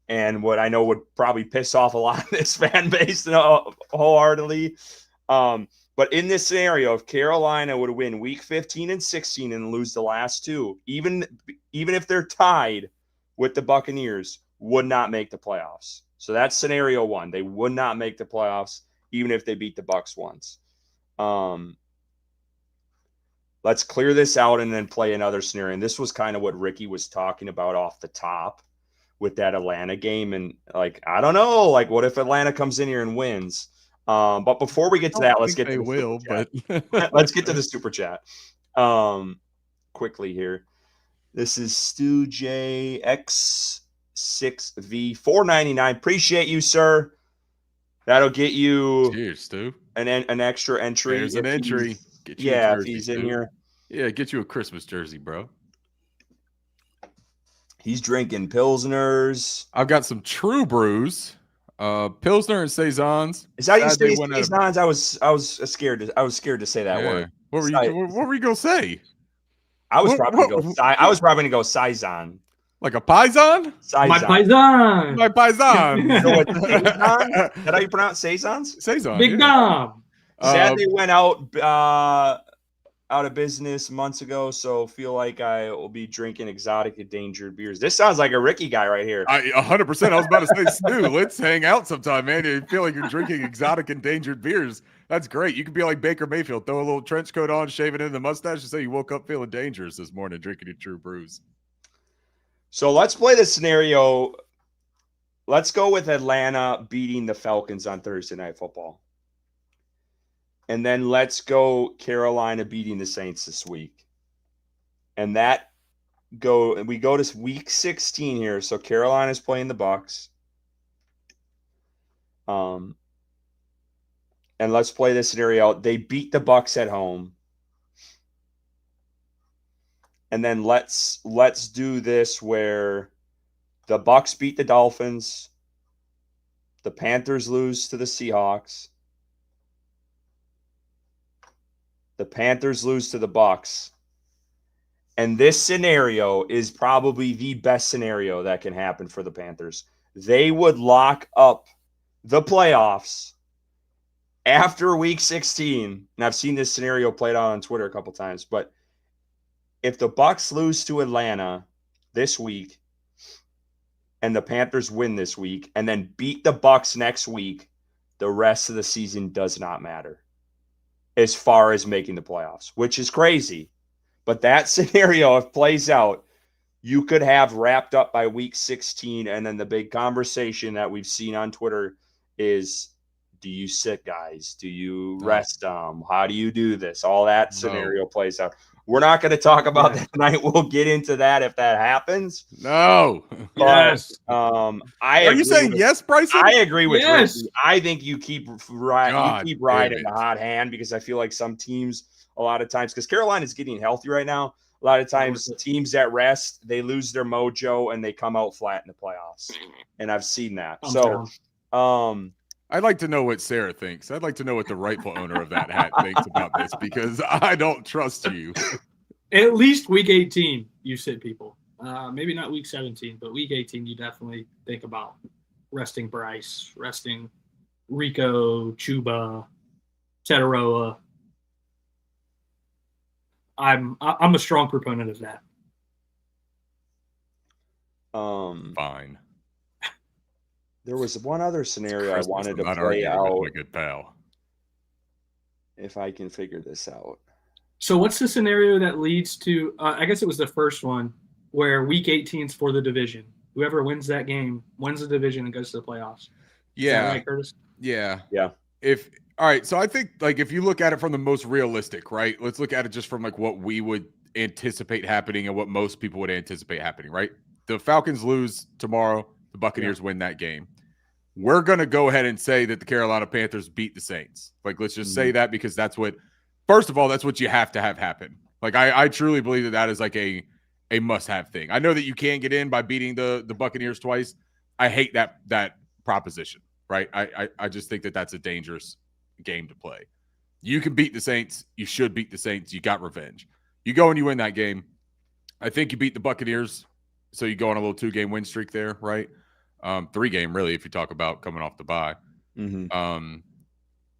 And what I know would probably piss off a lot of this fan base wholeheartedly. But in this scenario, if Carolina would win week 15 and 16 and lose the last 2, even if they're tied with the Buccaneers, would not make the playoffs. So that's scenario 1. They would not make the playoffs, even if they beat the Bucs once. Let's clear this out and then play another scenario. And this was kind of what Ricky was talking about off the top with that Atlanta game. And like, I don't know, like, what if Atlanta comes in here and wins? But before we get to that, let's get to let's get to the super chat quickly here. This is Stu J X6V 499. Appreciate you, sir. That'll get you cheers, Stu. An extra entry. There's an entry. Get you a jersey, if he's in here. Yeah, get you a Christmas jersey, bro. He's drinking Pilsners. I've got some True Brews, Pilsner and Saisons. Is that how you say Saisons? I was scared to say that word. What were you gonna say? I was probably gonna go Saison. Like a paisan? My paisan. My paisan. You know what, Saison? Is that how you pronounce Saisons? Saison. Big Dom. Sadly, went out of business months ago, so feel like I will be drinking exotic endangered beers. This sounds like a Ricky guy right here. 100%. I was about to say, Stu, let's hang out sometime, man. You feel like you're drinking exotic endangered beers. That's great. You could be like Baker Mayfield, throw a little trench coat on, shave it in the mustache, and say you woke up feeling dangerous this morning drinking your True Brews. So let's play the scenario. Let's go with Atlanta beating the Falcons on Thursday Night Football. And then let's go Carolina beating the Saints this week. And we go to week 16 here. So Carolina's playing the Bucs. And let's play this scenario out. They beat the Bucs at home. And then let's do this where the Bucs beat the Dolphins. The Panthers lose to the Seahawks. The Panthers lose to the Bucs. And this scenario is probably the best scenario that can happen for the Panthers. They would lock up the playoffs after week 16. And I've seen this scenario played out on Twitter a couple times, but if the Bucs lose to Atlanta this week and the Panthers win this week and then beat the Bucs next week, the rest of the season does not matter as far as making the playoffs, which is crazy. But that scenario, if plays out, you could have wrapped up by week 16. And then the big conversation that we've seen on Twitter is, do you sit guys? Do you rest them? How do you do this? All that scenario plays out. We're not going to talk about that tonight. We'll get into that if that happens. No. But, Are you saying yes, Bryson? I agree with yes. Ricky. I think you keep riding the hot hand because I feel like some teams, a lot of times, because Carolina's getting healthy right now, a lot of times teams that rest, they lose their mojo and they come out flat in the playoffs. And I've seen that. I'd like to know what Sarah thinks. I'd like to know what the rightful owner of that hat thinks about this because I don't trust you. At least week 18, you sit people. Maybe not week 17, but week 18, you definitely think about resting Bryce, resting Rico, Chuba, Tetaroa. I'm a strong proponent of that. Fine. There was one other scenario I wanted to play out. My good pal. If I can figure this out. So what's the scenario that leads to I guess it was the first one where week 18 is for the division. Whoever wins that game wins the division and goes to the playoffs. Yeah. Is that right, Curtis? Yeah. Yeah. All right, so I think like if you look at it from the most realistic, right? Let's look at it just from like what we would anticipate happening and what most people would anticipate happening, right? The Falcons lose tomorrow, the Buccaneers win that game. We're going to go ahead and say that the Carolina Panthers beat the Saints. Like, let's just say that because that's what, first of all, that's what you have to have happen. Like, I truly believe that is like a must-have thing. I know that you can't get in by beating the Buccaneers twice. I hate that proposition, right? I just think that that's a dangerous game to play. You can beat the Saints. You should beat the Saints. You got revenge. You go and you win that game. I think you beat the Buccaneers, so you go on a little 2-game win streak there, right? 3-game, really, if you talk about coming off the bye. Mm-hmm.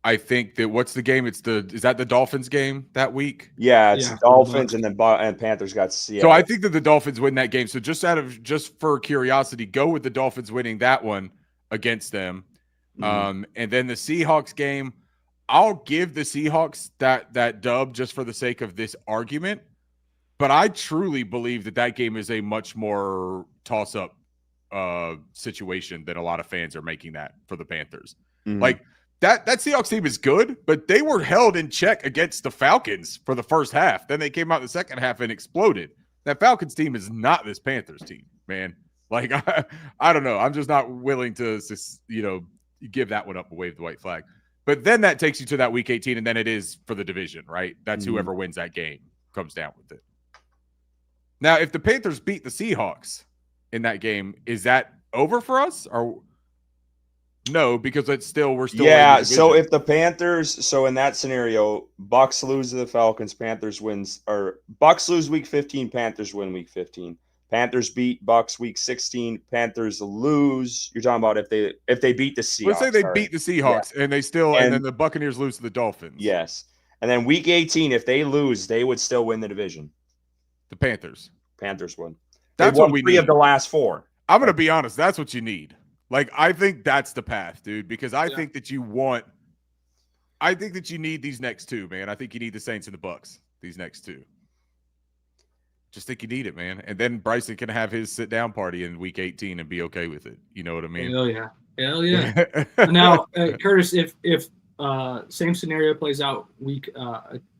I think that what's the game? Is that the Dolphins game that week? Yeah, it's Dolphins and then Panthers got Seattle. So I think that the Dolphins win that game. So just for curiosity, go with the Dolphins winning that one against them. And then the Seahawks game, I'll give the Seahawks that dub just for the sake of this argument. But I truly believe that game is a much more toss-up situation than a lot of fans are making that for the Panthers. Like that Seahawks team is good, but they were held in check against the Falcons for the first half. Then they came out in the second half and exploded. That Falcons team is not this Panthers team, man. Like I don't know. I'm just not willing to give that one up and wave the white flag. But then that takes you to that week 18, and then it is for the division, right? That's whoever wins that game comes down with it. Now, if the Panthers beat the Seahawks in that game, is that over for us or no? Because we're still so if the Panthers, so in that scenario, Bucs lose to the Falcons, Panthers wins, or Bucs lose week 15, Panthers win week 15. Panthers beat Bucs week 16, Panthers lose. You're talking about if they beat the Seahawks. Let's say they beat the Seahawks and they still and then the Buccaneers lose to the Dolphins. Yes. And then week 18, if they lose, they would still win the division. The Panthers win. That's what we need. 3 of the last 4. I'm going to be honest. That's what you need. Like, I think that's the path, dude, because I think that you need these next 2, man. I think you need the Saints and the Bucs, these next 2. Just think you need it, man. And then Bryson can have his sit-down party in week 18 and be okay with it. You know what I mean? Hell yeah. Now, Curtis, if same scenario plays out week.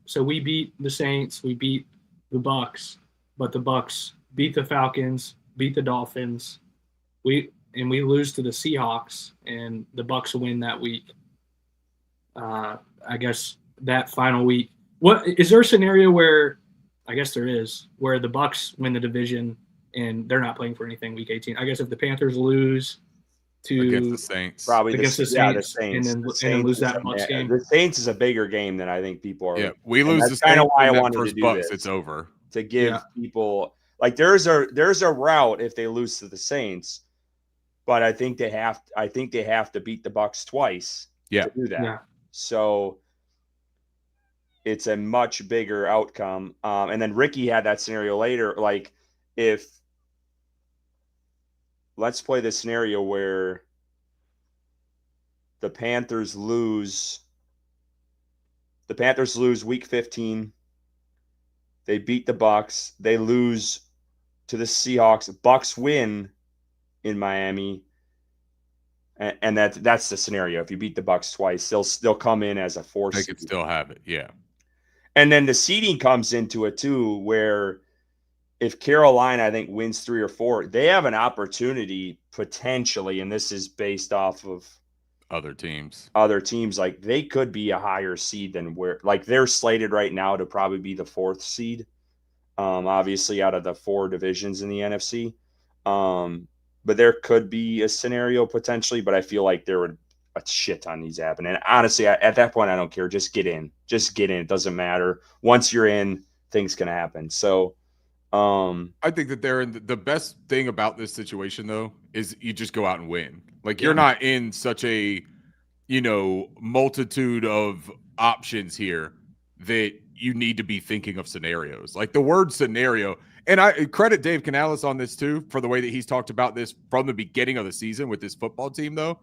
So we beat the Saints, we beat the Bucs, but the Bucs beat the Falcons, beat the Dolphins. We lose to the Seahawks, and the Bucs win that week. I guess that final week. What is there a scenario where? I guess there is, where the Bucs win the division and they're not playing for anything week 18. I guess if the Panthers lose against the Saints, probably against the Saints, and then lose that Bucs game. The Saints is a bigger game than I think people are. Yeah, we lose the Saints. Kind of why I that wanted first to do Bucs, this. it's over. To give people like there's a route if they lose to the Saints, but I think they have to beat the Bucs twice to do that. Yeah. So it's a much bigger outcome. And then Ricky had that scenario later. Like let's play the scenario where the Panthers lose week 15. They beat the Bucs. They lose to the Seahawks. Bucs win in Miami. And that's the scenario. If you beat the Bucs twice, they'll come in as a 4 seed. They could still have it, yeah. And then the seeding comes into it too, where if Carolina, I think, wins 3 or 4, they have an opportunity potentially, and this is based off of other teams. Like they could be a higher seed than where, like they're slated right now to probably be the 4th seed, obviously out of the 4 divisions in the NFC. But there could be a scenario potentially, but I feel like there would a shit ton these happen. And honestly, at that point, I don't care. Just get in. It doesn't matter. Once you're in, things can happen. So I think that they're in the best thing about this situation, though, is you just go out and win. Like you're not in such a, multitude of options here that you need to be thinking of scenarios. Like the word scenario, and I credit Dave Canales on this too, for the way that he's talked about this from the beginning of the season with this football team, though.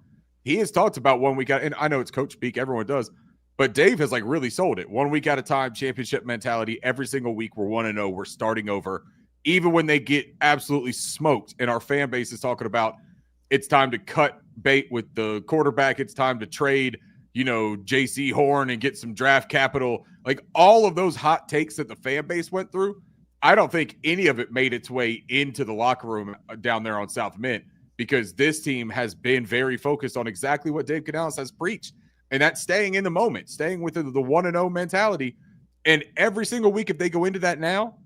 He has talked about 1 week out, and I know it's coach speak, everyone does, but Dave has like really sold it. 1 week at a time, championship mentality. Every single week we're 1-0, we're starting over. Even when they get absolutely smoked, and our fan base is talking about it's time to cut bait with the quarterback, it's time to trade, JC Horn and get some draft capital. Like all of those hot takes that the fan base went through, I don't think any of it made its way into the locker room down there on South Mint. Because this team has been very focused on exactly what Dave Canales has preached, and that's staying in the moment, staying within the 1-0 mentality. And every single week, if they go into that now,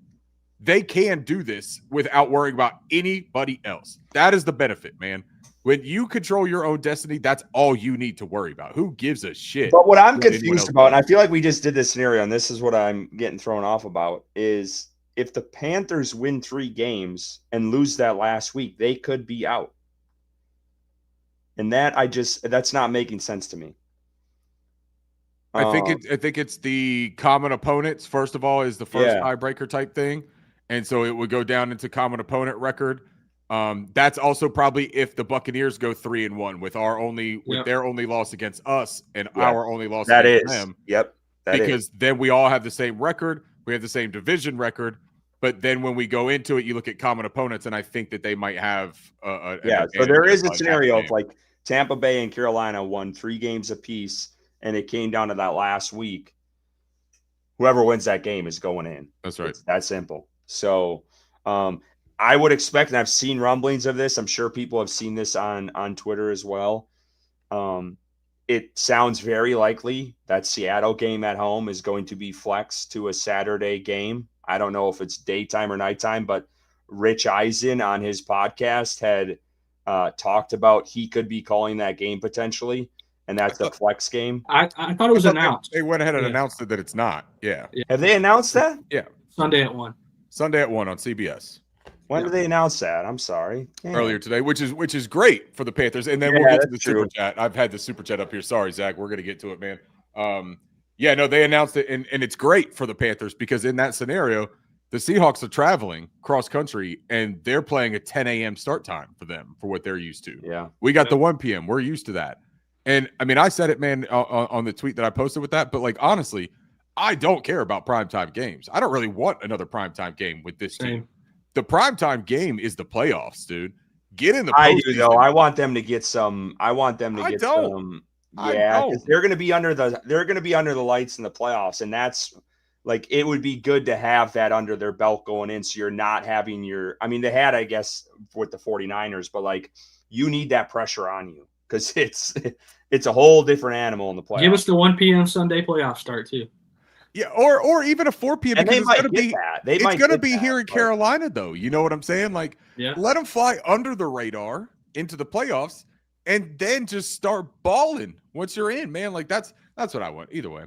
they can do this without worrying about anybody else. That is the benefit, man. When you control your own destiny, that's all you need to worry about. Who gives a shit? But what I'm confused about, and I feel like we just did this scenario, and this is what I'm getting thrown off about, is if the Panthers win 3 games and lose that last week, they could be out. And that's not making sense to me. I think it's the common opponents. First of all, is the first tiebreaker type thing, and so it would go down into common opponent record. That's also probably if the Buccaneers go 3-1 with their only loss against us and our only loss against them. Yep. Because then we all have the same record, we have the same division record. But then when we go into it, you look at common opponents, and I think that they might have so there is a scenario of like Tampa Bay and Carolina won 3 games apiece, and it came down to that last week. Whoever wins that game is going in. That's right. It's that simple. So I would expect, and I've seen rumblings of this. I'm sure people have seen this on Twitter as well. It sounds very likely that Seattle game at home is going to be flexed to a Saturday game. I don't know if it's daytime or nighttime, but Rich Eisen on his podcast had talked about he could be calling that game potentially, and that's a flex game. I thought it was announced. They went ahead and announced it that it's not. Yeah. Have they announced that? Yeah. Sunday at 1 on CBS. When did they announce that? I'm sorry. Earlier today, which is great for the Panthers. And then we'll get to the super chat. I've had the super chat up here. Sorry, Zach. We're going to get to it, man. They announced it, and it's great for the Panthers because in that scenario, the Seahawks are traveling cross country, and they're playing a 10 a.m. start time for them for what they're used to. Yeah. We got the 1 p.m. We're used to that. And, I mean, I said it, man, on the tweet that I posted with that. But, like, honestly, I don't care about primetime games. I don't really want another primetime game with this team. The primetime game is the playoffs, dude. Get in the postseason. I do, though. I want them to get some – Yeah, because they're going to be under the lights in the playoffs, and that's like it would be good to have that under their belt going in, so you're not having they had, I guess, with the 49ers, but like you need that pressure on you because it's a whole different animal in the playoffs. Give us the 1 p.m. Sunday playoff start too. Yeah, or even a 4 p.m. And because they it's might going to be that. It's going to be here in Carolina, though. You know what I'm saying? Like, let them fly under the radar into the playoffs, and then just start balling once you're in, man. Like that's what I want. Either way,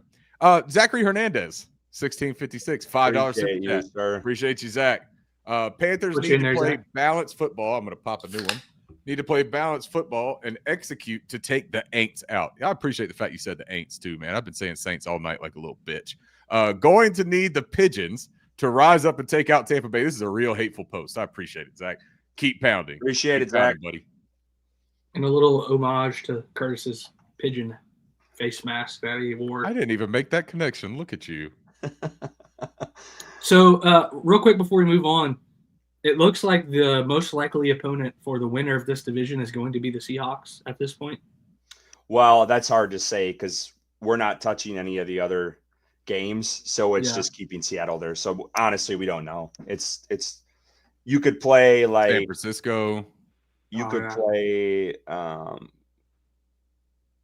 Zachary Hernandez, 1656, $5 super chat. Appreciate you, Zach. Panthers need to play balanced football. I'm going to pop a new one. Need to play balanced football and execute to take the Aints out. I appreciate the fact you said the Aints too, man. I've been saying Saints all night like a little bitch. Going to need the Pigeons to rise up and take out Tampa Bay. This is a real hateful post. I appreciate it, Zach. Keep pounding. Appreciate it, Zach. Buddy. And a little homage to Curtis's pigeon face mask that he wore. I didn't even make that connection. Look at you. So, real quick before we move on, it looks like the most likely opponent for the winner of this division is going to be the Seahawks at this point. Well, that's hard to say because we're not touching any of the other games, so it's just keeping Seattle there. So honestly, we don't know. It's you could play like San Francisco. You could play.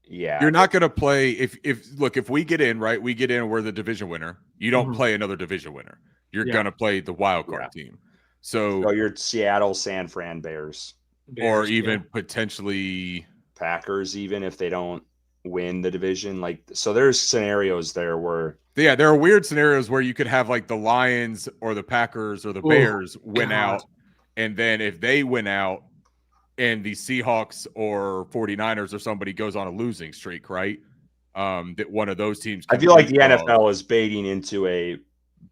You're not going to play if we get in, right? We get in, we're the division winner. You don't play another division winner. You're going to play the wild card team. So you're Seattle, San Fran Bears, or even potentially Packers, even if they don't win the division. Like, so there's scenarios there where there are weird scenarios where you could have like the Lions or the Packers or the Bears win out, and then if they win out and the Seahawks or 49ers or somebody goes on a losing streak, right? That one of those teams. I feel like the NFL is baiting into a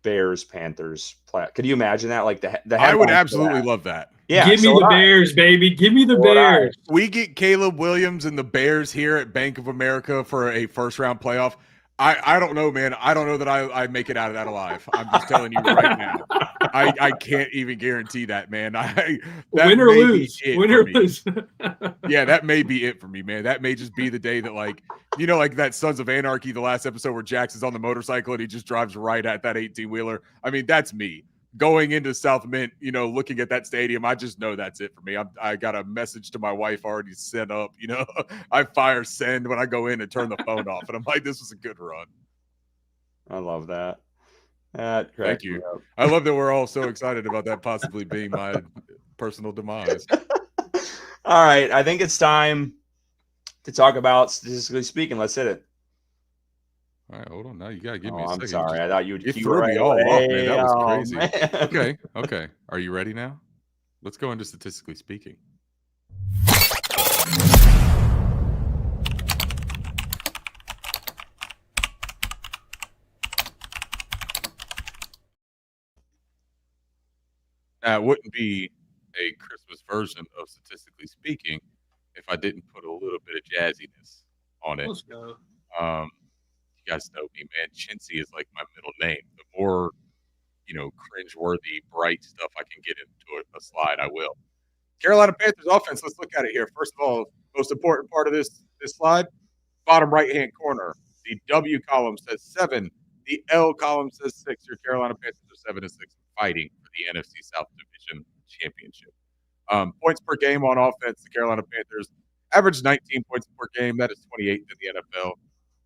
Bears Panthers play. Could you imagine that? Like the I would absolutely love that. Yeah, give me the Bears, baby. Give me the Bears. We get Caleb Williams and the Bears here at Bank of America for a first round playoff. I don't know, man. I don't know that I make it out of that alive. I'm just telling you right now. I can't even guarantee that, man. Win or lose. Win or lose. Yeah, that may be it for me, man. That may just be the day that, like, you know, like that Sons of Anarchy, the last episode where Jax is on the motorcycle and he just drives right at that 18-wheeler. I mean, that's me. Going into South Mint, you know, looking at that stadium, I just know that's it for me. I got a message to my wife already set up. You know, I fire send when I go in and turn the phone off. And I'm like, this was a good run. I love that. Thank you. I love that we're all so excited about that possibly being my personal demise. All right. I think it's time to talk about statistically speaking. Let's hit it. All right, hold on. Now you gotta give me a second. I'm sorry. I thought you threw me all off, man. That was crazy. Okay. Are you ready now? Let's go into statistically speaking. Now, it wouldn't be a Christmas version of statistically speaking if I didn't put a little bit of jazziness on it. Let's go. You guys know me, man. Chintzy is like my middle name. The more, you know, cringeworthy, bright stuff I can get into a slide, I will. Carolina Panthers offense. Let's look at it here. First of all, most important part of this slide, bottom right-hand corner. The W column says 7. The L column says 6. Your Carolina Panthers are 7-6, fighting for the NFC South Division Championship. Points per game on offense. The Carolina Panthers average 19 points per game. That is 28th in the NFL.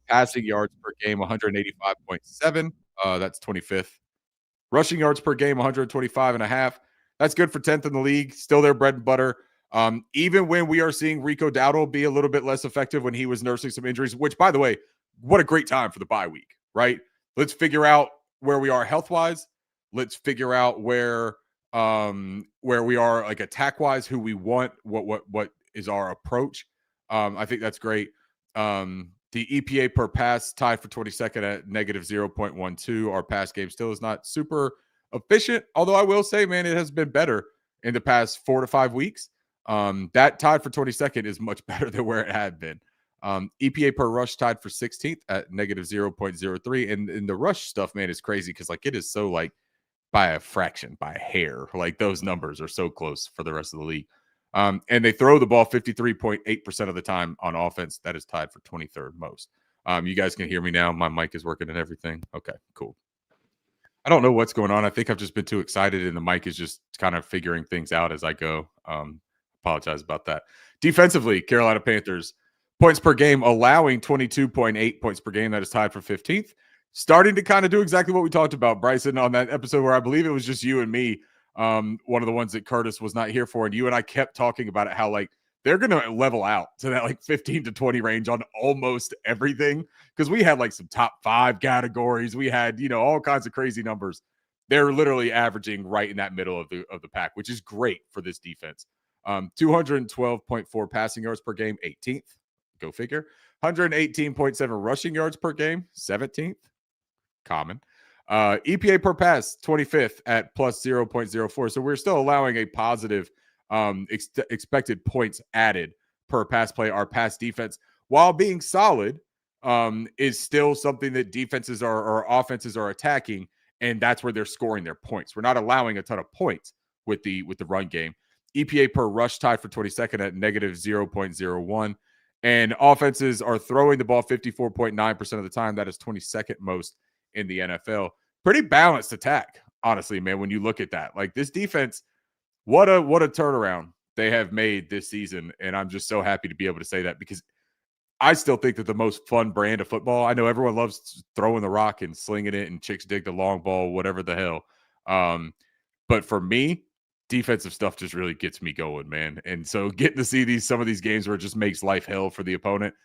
Passing yards per game, 185.7. That's 25th. Rushing yards per game, 125.5. That's good for 10th in the league. Still their bread and butter. Even when we are seeing Rico Dowdle be a little bit less effective when he was nursing some injuries, which, by the way, what a great time for the bye week, right? Let's figure out where we are health-wise. Let's figure out where we are like attack-wise, who we want, what is our approach. I think that's great. The EPA per pass tied for 22nd at negative 0.12. Our pass game still is not super efficient, although I will say, man, it has been better in the past 4 to 5 weeks. That tied for 22nd is much better than where it had been. EPA per rush tied for 16th at negative 0.03. And the rush stuff, man, is crazy because like it is so like by a fraction, by a hair. Like those numbers are so close for the rest of the league. And they throw the ball 53.8% of the time on offense. That is tied for 23rd most. You guys can hear me now. My mic is working and everything. Okay, cool. I don't know what's going on. I think I've just been too excited and the mic is just kind of figuring things out as I go. Apologize about that. Defensively, Carolina Panthers, points per game, allowing 22.8 points per game. That is tied for 15th. Starting to kind of do exactly what we talked about, Bryson, on that episode where I believe it was just you and me. One of the ones that Curtis was not here for. And you and I kept talking about it, how like they're going to level out to that like 15 to 20 range on almost everything. Because we had like some top 5 categories. We had, all kinds of crazy numbers. They're literally averaging right in that middle of the pack, which is great for this defense. 212.4 passing yards per game, 18th. Go figure. 118.7 rushing yards per game, 17th. Common. EPA per pass, 25th at plus 0.04. So we're still allowing a positive expected points added per pass play. Our pass defense, while being solid, is still something that defenses or offenses are attacking, and that's where they're scoring their points. We're not allowing a ton of points with the run game. EPA per rush tied for 22nd at negative 0.01. And offenses are throwing the ball 54.9% of the time. That is 22nd most in the NFL. Pretty balanced attack, honestly, man, when you look at that. Like this defense, what a turnaround they have made this season. And I'm just so happy to be able to say that because I still think that the most fun brand of football, I know everyone loves throwing the rock and slinging it and chicks dig the long ball, whatever the hell. But for me, defensive stuff just really gets me going, man. And so getting to see some of these games where it just makes life hell for the opponent.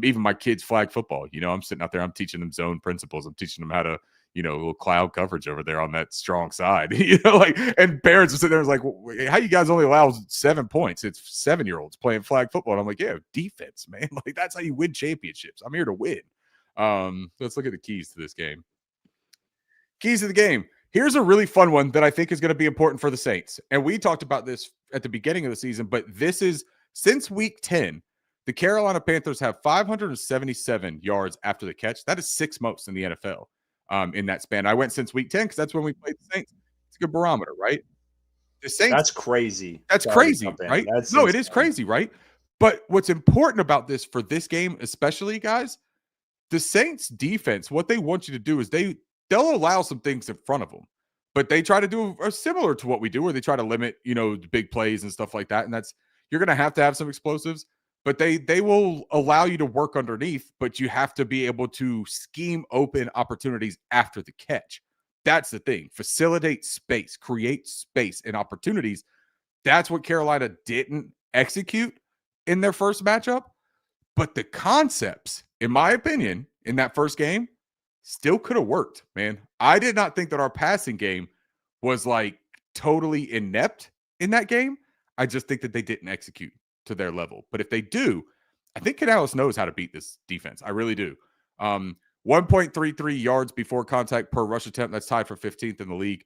Even my kids flag football, I'm sitting out there, I'm teaching them zone principles. I'm teaching them how to, a little cloud coverage over there on that strong side, and parents are sitting there like, how you guys only allow 7 points? It's 7-year-olds playing flag football. And I'm like, yeah, defense, man. Like that's how you win championships. I'm here to win. Let's look at the keys to this game. Keys to the game. Here's a really fun one that I think is going to be important for the Saints. And we talked about this at the beginning of the season, but this is since week 10, the Carolina Panthers have 577 yards after the catch. That is 6th most in the NFL in that span. I went since week 10 because that's when we played the Saints. It's a good barometer, right? The Saints. That's crazy. That's crazy, right? It is crazy, right? But what's important about this for this game, especially, guys, the Saints defense, what they want you to do is they'll allow some things in front of them, but they try to do similar to what we do, where they try to limit, the big plays and stuff like that. And you're going to have some explosives, but they will allow you to work underneath, but you have to be able to scheme open opportunities after the catch. That's the thing. Facilitate space, create space and opportunities. That's what Carolina didn't execute in their first matchup. But the concepts, in my opinion, in that first game, still could have worked, man. I did not think that our passing game was like totally inept in that game. I just think that they didn't execute to their level. But if they do, I think Canales knows how to beat this defense. I really do. 1.33 yards before contact per rush attempt. That's tied for 15th in the league.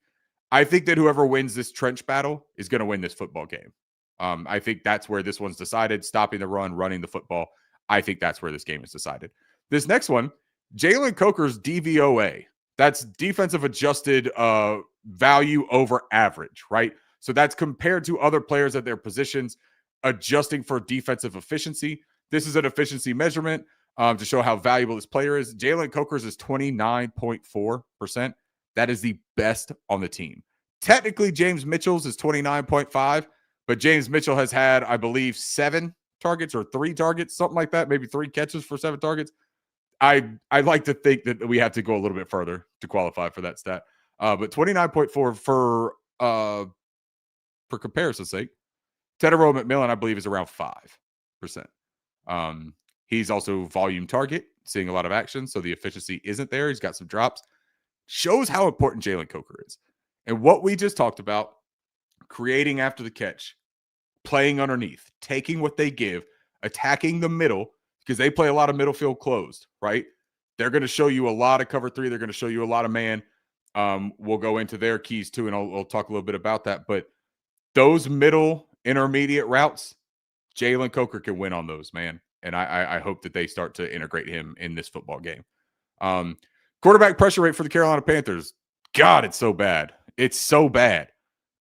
I think that whoever wins this trench battle is going to win this football game. I think that's where this one's decided. Stopping the run, running the football. I think that's where this game is decided. This next one, Jalen Coker's DVOA. That's defensive adjusted value over average, right? So that's compared to other players at their positions, adjusting for defensive efficiency. This is an efficiency measurement to show how valuable this player is. Jalen Coker's is 29.4%. That is the best on the team. Technically, James Mitchell's is 29.5%, but James Mitchell has had, I believe, 7 targets or 3 targets, something like that, maybe 3 catches for 7 targets. I'd like to think that we have to go a little bit further to qualify for that stat. But 29.4 for comparison's sake, Tedero McMillan, I believe, is around 5%. He's also volume target, seeing a lot of action, so the efficiency isn't there. He's got some drops. Shows how important Jalen Coker is. And what we just talked about, creating after the catch, playing underneath, taking what they give, attacking the middle, because they play a lot of middle field closed, right? They're going to show you a lot of cover 3. They're going to show you a lot of man. We'll go into their keys too, and I'll talk a little bit about that. But those middle intermediate routes, Jalen Coker can win on those, man. And I hope that they start to integrate him in this football game. Quarterback pressure rate for the Carolina Panthers. God, it's so bad. It's so bad.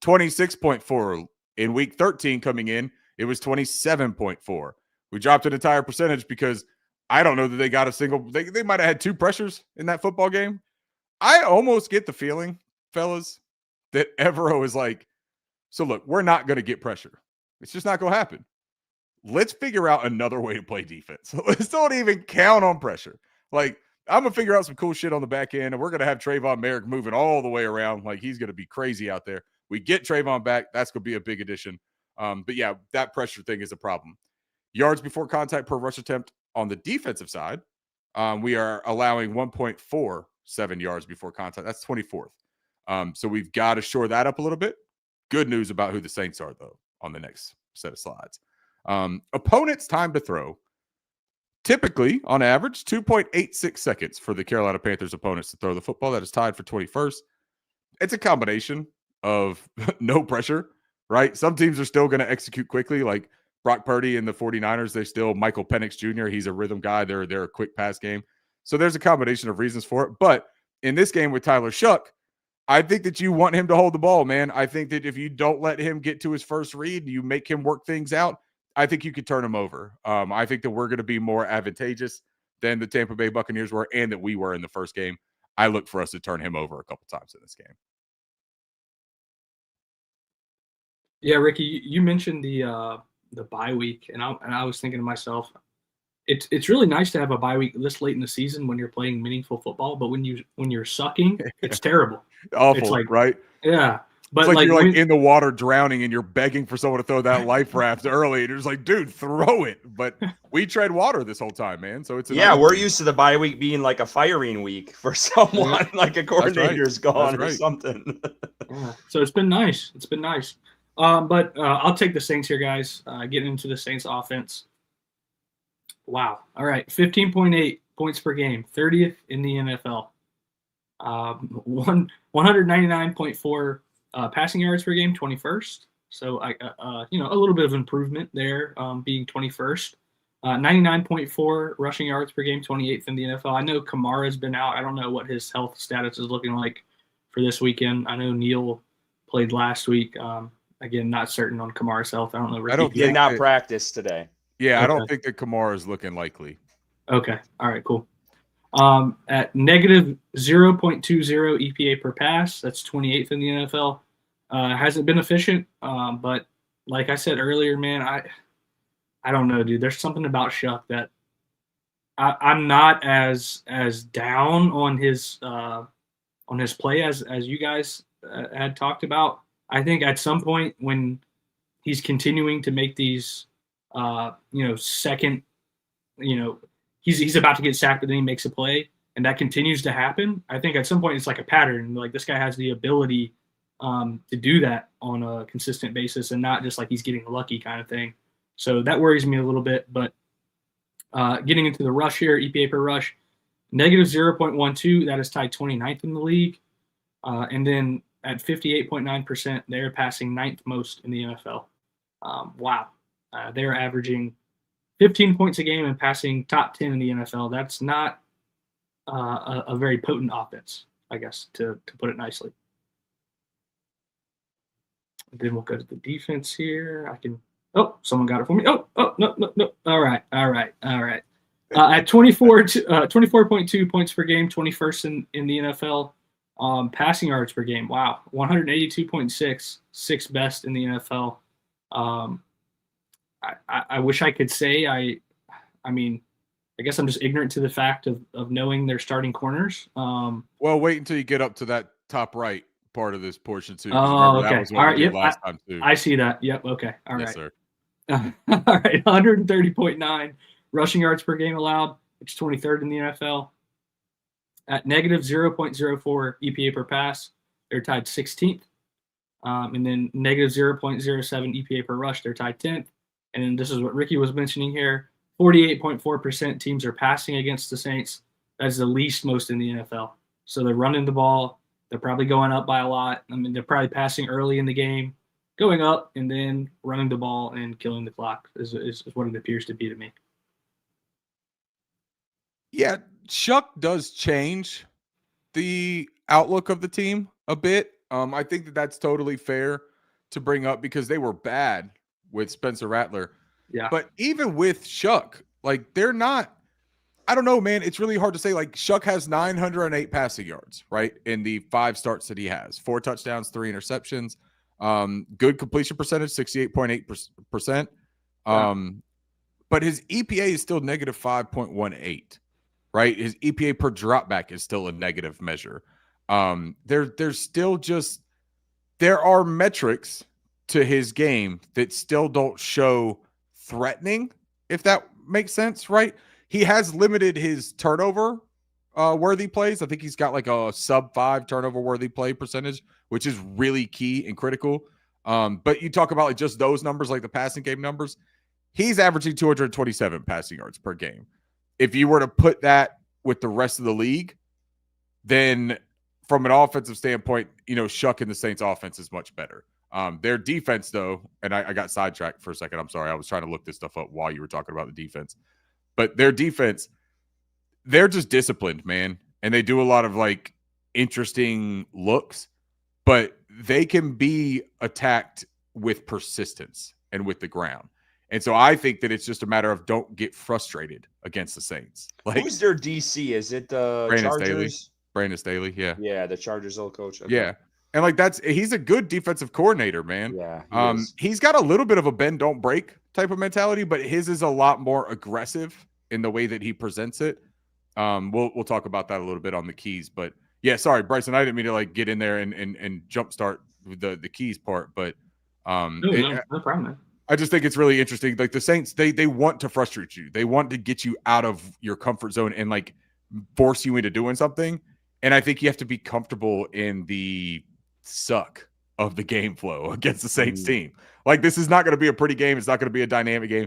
26.4 in week 13 coming in. It was 27.4. We dropped an entire percentage because I don't know that they got a single. They might have had 2 pressures in that football game. I almost get the feeling, fellas, that Evero is like, so look, we're not going to get pressure. It's just not going to happen. Let's figure out another way to play defense. Let's don't even count on pressure. Like, I'm going to figure out some cool shit on the back end, and we're going to have Trayvon Merrick moving all the way around. Like, he's going to be crazy out there. We get Trayvon back. That's going to be a big addition. But yeah, that pressure thing is a problem. Yards before contact per rush attempt on the defensive side, we are allowing 1.47 yards before contact. That's 24th. So we've got to shore that up a little bit. Good news about who the Saints are, though, on the next set of slides. Opponents' time to throw, typically, on average, 2.86 seconds for the Carolina Panthers opponents to throw the football. That is tied for 21st. It's a combination of no pressure, right? Some teams are still going to execute quickly, like Brock Purdy and the 49ers. They still, Michael Penix Jr., he's a rhythm guy. They're a quick pass game. So there's a combination of reasons for it. But in this game with Tyler Shuck, I think that you want him to hold the ball, man. I think that if you don't let him get to his first read, you make him work things out, I think you could turn him over. I think that we're going to be more advantageous than the Tampa Bay Buccaneers were and that we were in the first game. I look for us to turn him over a couple times in this game. Yeah, Ricky, you mentioned the bye week, and I was thinking to myself, it's really nice to have a bye week this late in the season when you're playing meaningful football, but when you're sucking, it's terrible. Awful, it's like, right? Yeah. But it's like you're like in the water drowning and you're begging for someone to throw that life raft early. And you're just like, dude, throw it. But we tread water this whole time, man. So it's we're used to the bye week being like a firing week for someone, like a coordinator's gone or something. Yeah. So it's been nice. It's been nice. But I'll take the Saints here, guys. Getting into the Saints offense. Wow. All right. 15.8 points per game, 30th in the NFL. 199.4 passing yards per game, 21st. So a little bit of improvement there, being 21st. 99.4 rushing yards per game, 28th in the NFL. I know Kamara's been out. I don't know what his health status is looking like for this weekend. I know Neal played last week. Again, not certain on Kamara's health. I don't know. He did not practice today. Yeah, okay. I don't think that Kamara is looking likely. Okay. All right, cool. At negative 0.20 EPA per pass, that's 28th in the NFL. Hasn't been efficient, but like I said earlier, man, I don't know, dude. There's something about Shuck that I'm not as down on his play as you guys had talked about. I think at some point when he's continuing to make these, second, he's about to get sacked, but then he makes a play, and that continues to happen. I think at some point it's like a pattern. Like this guy has the ability to do that on a consistent basis, and not just like he's getting lucky kind of thing. So that worries me a little bit. But getting into the rush here, EPA per rush, negative 0.12. That is tied 29th in the league, and then at 58.9%, they're passing 9th most in the NFL. Wow, they're averaging 15 points a game and passing top 10 in the NFL. That's not a very potent offense, I guess, to put it nicely. And then we'll go to the defense here. Someone got it for me. No. All right. At 24.2 points per game, 21st in the NFL. Passing yards per game. Wow. 182.6, sixth best in the NFL. I wish I could say I guess I'm just ignorant to the fact of knowing their starting corners. Well, wait until you get up to that top right part of this portion too. Oh, okay. That was what we did last time too. I see that. Yep. Okay. All right. Yes, sir. All right. 130.9 rushing yards per game allowed, which is 23rd in the NFL. At negative 0.04 EPA per pass, they're tied 16th. And then negative 0.07 EPA per rush, they're tied 10th. And then this is what Ricky was mentioning here. 48.4% teams are passing against the Saints. That's the least most in the NFL. So they're running the ball. They're probably going up by a lot. I mean, they're probably passing early in the game, going up, and then running the ball and killing the clock is what it appears to be to me. Yeah, Shuck does change the outlook of the team a bit. I think that that's totally fair to bring up because they were bad with Spencer Rattler. Yeah. But even with Shuck, like they're not, I don't know, man. It's really hard to say. Like Shuck has 908 passing yards, right? In the 5 starts that he has, 4 touchdowns, 3 interceptions, good completion percentage, 68.8%. But his EPA is still negative 5.18, right? His EPA per dropback is still a negative measure. There's still just, there are metrics to his game that still don't show threatening, if that makes sense, right? He has limited his turnover worthy plays. I think he's got like a sub 5 turnover worthy play percentage, which is really key and critical. But you talk about like just those numbers, like the passing game numbers, he's averaging 227 passing yards per game. If you were to put that with the rest of the league, then from an offensive standpoint, you know, Shuck and the Saints offense is much better. Their defense, though, and I got sidetracked for a second. I'm sorry. I was trying to look this stuff up while you were talking about the defense. But their defense, they're just disciplined, man. And they do a lot of like interesting looks, but they can be attacked with persistence and with the ground. And so I think that it's just a matter of don't get frustrated against the Saints. Like, who's their DC? Is it the Chargers? Brandon Staley, yeah. Yeah, the Chargers old coach. Okay. Yeah. And like he's a good defensive coordinator, man. Yeah. He's got a little bit of a bend don't break type of mentality, but his is a lot more aggressive in the way that he presents it. We'll talk about that a little bit on the keys, but yeah, sorry, Bryson, I didn't mean to like get in there and jumpstart the keys part, but no problem, man. I just think it's really interesting. Like the Saints, they want to frustrate you. They want to get you out of your comfort zone and like force you into doing something. And I think you have to be comfortable in the suck of the game flow against the Saints team. Like this is not going to be a pretty game. It's not going to be a dynamic game.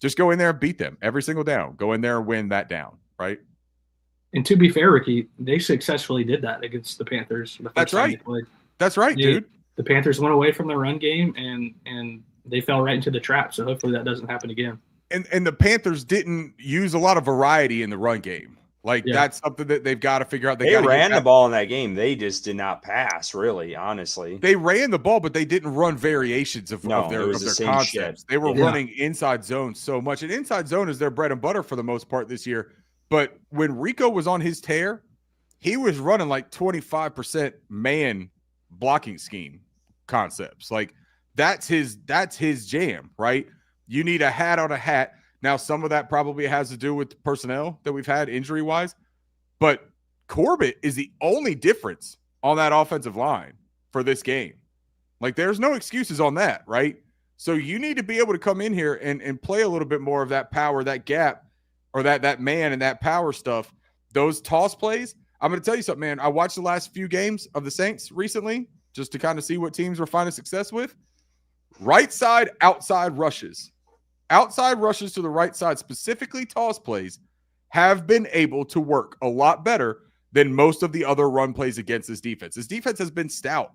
Just go in there and beat them every single down. Go in there and win that down, right? And to be fair, Ricky, they successfully did that against the Panthers. That's right. That's right, dude. The Panthers went away from the run game and they fell right into the trap. So hopefully that doesn't happen again. And the Panthers didn't use a lot of variety in the run game. Like that's something that they've got to figure out. They ran the ball in that game. They just did not pass, really, honestly. They ran the ball, but they didn't run variations of their concepts. Shit. They were running inside zone so much. And inside zone is their bread and butter for the most part this year. But when Rico was on his tear, he was running like 25% man blocking scheme concepts. Like that's his jam, right? You need a hat on a hat. Now, some of that probably has to do with the personnel that we've had injury-wise, but Corbett is the only difference on that offensive line for this game. Like, there's no excuses on that, right? So you need to be able to come in here and play a little bit more of that power, that gap, or that man and that power stuff. Those toss plays, I'm going to tell you something, man. I watched the last few games of the Saints recently just to kind of see what teams were finding success with. Right side, outside rushes. Outside rushes to the right side, specifically toss plays, have been able to work a lot better than most of the other run plays against this defense. This defense has been stout,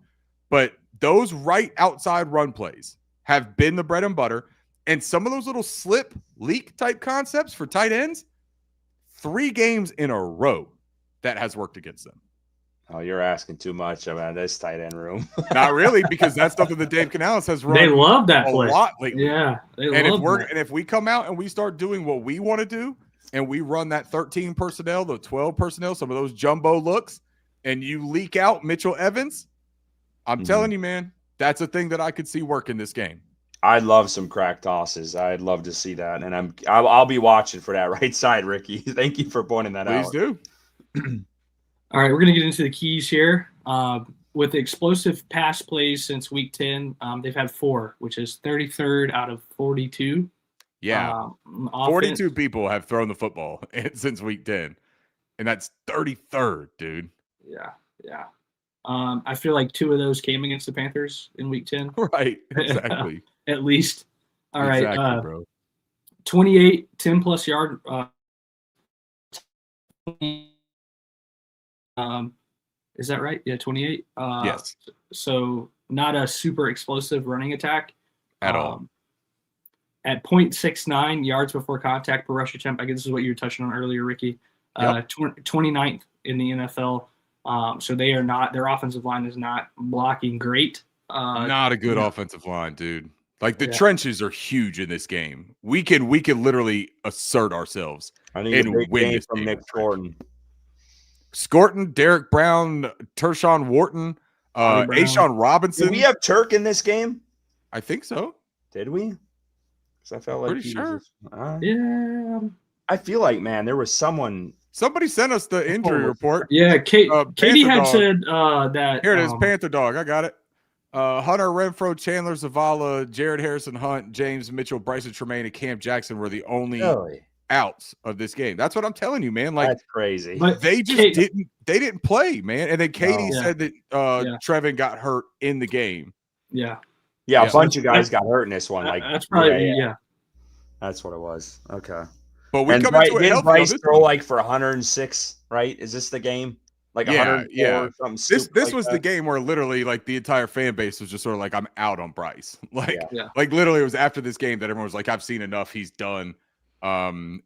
but those right outside run plays have been the bread and butter. And some of those little slip leak type concepts for tight ends, 3 games in a row that has worked against them. Oh, you're asking too much about this tight end room. Not really, because that's something that Dave Canales has run. They love that a play. lot lately. Yeah, if we come out and we start doing what we want to do, and we run that 13 personnel, the 12 personnel, some of those jumbo looks, and you leak out Mitchell Evans, I'm telling you, man, that's a thing that I could see work in this game. I'd love some crack tosses. I'd love to see that, and I'll be watching for that right side, Ricky. Thank you for pointing that out. Please do. All right, we're going to get into the keys here. With the explosive pass plays since week 10, they've had 4, which is 33rd out of 42. Yeah, 42 people have thrown the football since week 10, and that's 33rd, dude. Yeah. I feel like 2 of those came against the Panthers in week 10. Right, exactly. At least. All right, exactly, bro. 28 10-plus yard. Is that right? Yeah, 28. Yes. So not a super explosive running attack at all. At 0.69 yards before contact per rush attempt. I guess this is what you were touching on earlier, Ricky. 29th in the NFL. So they are not. Their offensive line is not blocking great. Not a good offensive line, dude. Like the trenches are huge in this game. We can literally assert ourselves I need a and big win game this from game. Nick Jordan. Scorton, Derek Brown, Tershawn Wharton, Ashawn Robinson. Did we have Turk in this game? I think so. Did we? Because I felt like Pretty sure. Yeah. I feel like, man, there was someone. Somebody sent us the injury report. Yeah, Katie had Dog. said that. Here it is, Panther Dog. I got it. Hunter Renfro, Chandler Zavala, Jared Harrison Hunt, James Mitchell, Bryson Tremaine, and Cam Jackson were the only outs of this game. That's what I'm telling you, man. Like that's crazy. But they just didn't play, man. And then Katie said that Trevin got hurt in the game. Yeah. Yeah, a bunch of guys got hurt in this one. Like that's probably That's what it was. Okay. But we come into it didn't healthy. Bryce throw like for 106, right? Is this the game? Like 104 or something. This was the game where literally like the entire fan base was just sort of like, I'm out on Bryce. Like literally it was after this game that everyone was like, I've seen enough. He's done. And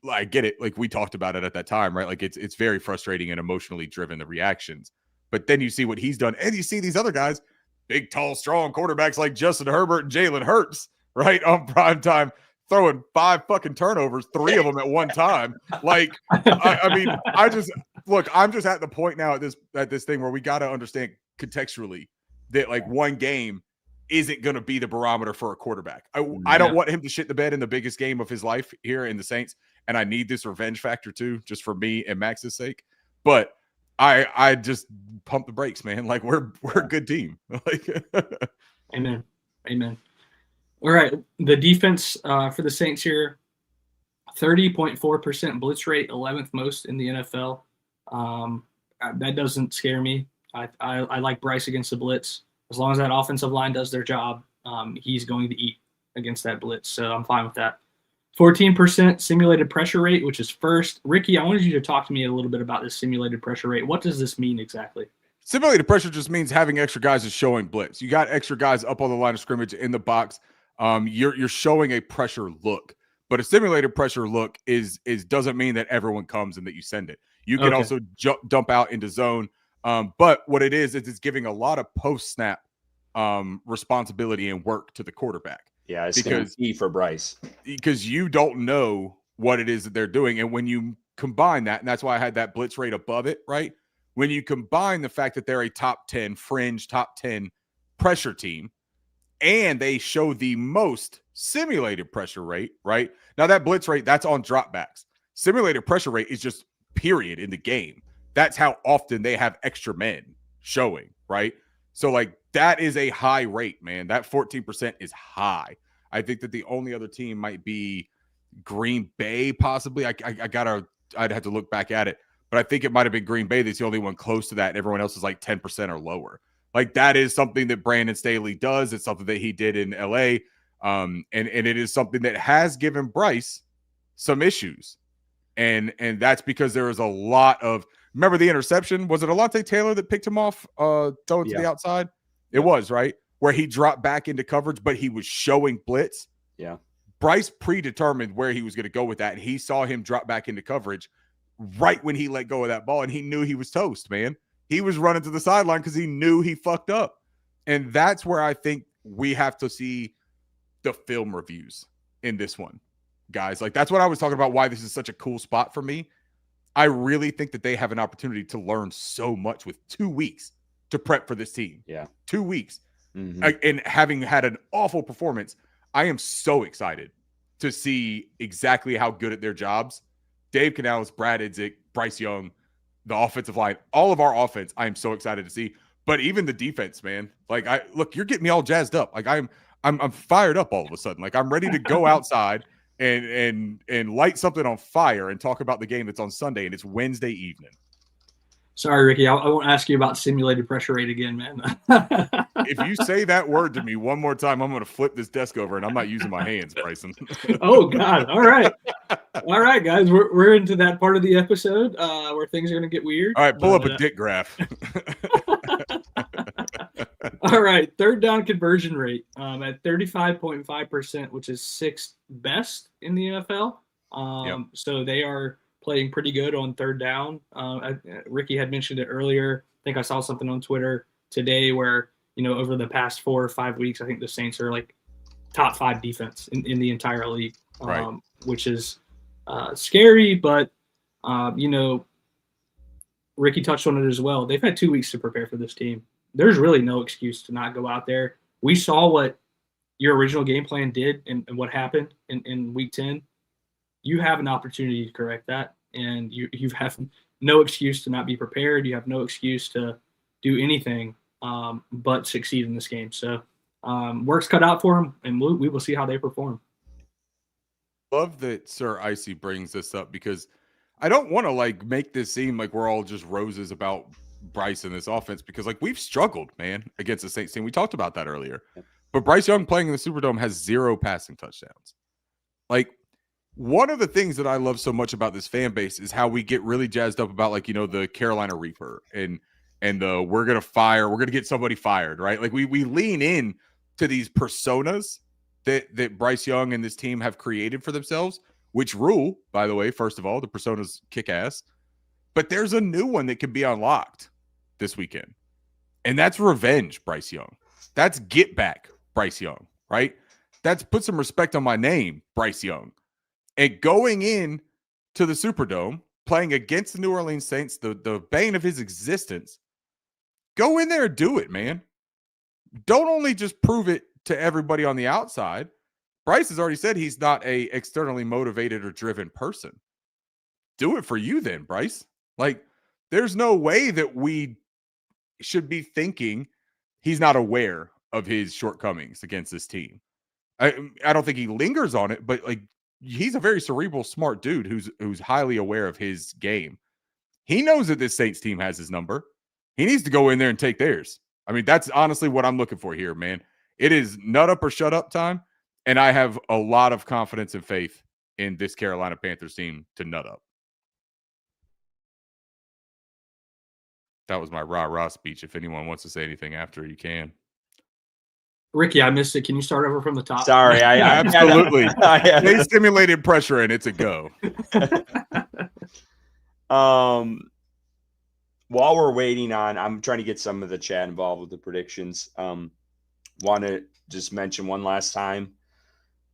I get it. Like we talked about it at that time, right? Like it's very frustrating and emotionally driven, the reactions. But then you see what he's done, and you see these other guys, big, tall, strong quarterbacks like Justin Herbert and Jalen Hurts, right? On prime time, throwing 5 fucking turnovers, 3 of them at one time. Like, I mean, I'm just at the point now at this thing where we got to understand contextually that like one game isn't going to be the barometer for a quarterback. I don't want him to shit the bed in the biggest game of his life here in the Saints. And I need this revenge factor too, just for me and Max's sake. But I just pump the brakes, man. Like we're a good team. Like, Amen. All right. The defense for the Saints here, 30.4% blitz rate, 11th most in the NFL. That doesn't scare me. I like Bryce against the blitz. As long as that offensive line does their job, he's going to eat against that blitz. So I'm fine with that. 14% simulated pressure rate, which is first. Ricky, I wanted you to talk to me a little bit about this simulated pressure rate. What does this mean exactly? Simulated pressure just means having extra guys is showing blitz. You got extra guys up on the line of scrimmage in the box. You're showing a pressure look, but a simulated pressure look is doesn't mean that everyone comes and that you send it. You can also dump out into zone. But what it is it's giving a lot of post snap responsibility and work to the quarterback. Yeah, it's going to be key for Bryce because you don't know what it is that they're doing, and when you combine that, and that's why I had that blitz rate above it, right? When you combine the fact that they're a top 10 fringe, top 10 pressure team, and they show the most simulated pressure rate, right? Now that blitz rate, that's on dropbacks. Simulated pressure rate is just period in the game. That's how often they have extra men showing, right? So like that is a high rate, man. That 14% is high. I think that the only other team might be Green Bay, possibly. I'd have to look back at it, but I think it might have been Green Bay that's the only one close to that, and everyone else is like 10% or lower. Like that is something that Brandon Staley does. It's something that he did in LA. And it is something that has given Bryce some issues. And that's because there is a lot of, remember the interception? Was it Alontae Taylor that picked him off, throwing to the outside? It was, right? Where he dropped back into coverage, but he was showing blitz. Yeah. Bryce predetermined where he was going to go with that. And he saw him drop back into coverage right when he let go of that ball. And he knew he was toast, man. He was running to the sideline because he knew he fucked up. And that's where I think we have to see the film reviews in this one, guys. Like that's what I was talking about, why this is such a cool spot for me. I really think that they have an opportunity to learn so much with 2 weeks to prep for this team. Yeah. 2 weeks. Mm-hmm. And having had an awful performance, I am so excited to see exactly how good at their jobs Dave Canales, Brad Idzik, Bryce Young, the offensive line, all of our offense, I am so excited to see. But even the defense, man. Like look, you're getting me all jazzed up. Like I'm fired up all of a sudden. Like I'm ready to go outside and light something on fire and talk about the game that's on Sunday, and it's Wednesday evening. Sorry, Ricky. I won't ask you about simulated pressure rate again, man. If you say that word to me one more time, I'm going to flip this desk over, and I'm not using my hands, Bryson. Oh, God. All right. All right, guys. We're into that part of the episode where things are going to get weird. All right, pull up a dick graph. All right. Third down conversion rate at 35.5%, which is 6th best in the NFL. So they are playing pretty good on third down. Ricky had mentioned it earlier. I think I saw something on Twitter today where, over the past 4 or 5 weeks, I think the Saints are like top 5 defense in the entire league, Right. which is scary. But, Ricky touched on it as well. They've had 2 weeks to prepare for this team. There's really no excuse to not go out there. We saw what your original game plan did and what happened in week 10. You have an opportunity to correct that, and you have no excuse to not be prepared. You have no excuse to do anything but succeed in this game. So work's cut out for them, and we will see how they perform. Love that Sir Icy brings this up, because I don't want to make this seem like we're all just roses about Bryce in this offense, because we've struggled, man, against the Saints team. We talked about that earlier. But Bryce Young playing in the Superdome has 0 passing touchdowns. One of the things that I love so much about this fan base is how we get really jazzed up about the Carolina Reaper and the we're going to get somebody fired, right? We lean in to these personas that Bryce Young and this team have created for themselves, which rule, by the way, first of all, the personas kick ass. But there's a new one that can be unlocked this weekend. And that's revenge, Bryce Young. That's get back, Bryce Young, right? That's put some respect on my name, Bryce Young. And going in to the Superdome, playing against the New Orleans Saints, the bane of his existence, go in there and do it, man. Don't only just prove it to everybody on the outside. Bryce has already said he's not a externally motivated or driven person. Do it for you then, Bryce. There's no way that we should be thinking he's not aware of his shortcomings against this team. I don't think he lingers on it, but he's a very cerebral, smart dude who's highly aware of his game. He knows that this Saints team has his number. He needs to go in there and take theirs. I mean, that's honestly what I'm looking for here, man. It is nut up or shut up time, and I have a lot of confidence and faith in this Carolina Panthers team to nut up. That was my rah-rah speech. If anyone wants to say anything after, you can. Ricky, I missed it. Can you start over from the top? Sorry, I absolutely. They stimulated pressure, and it's a go. While we're waiting on, I'm trying to get some of the chat involved with the predictions. Want to just mention one last time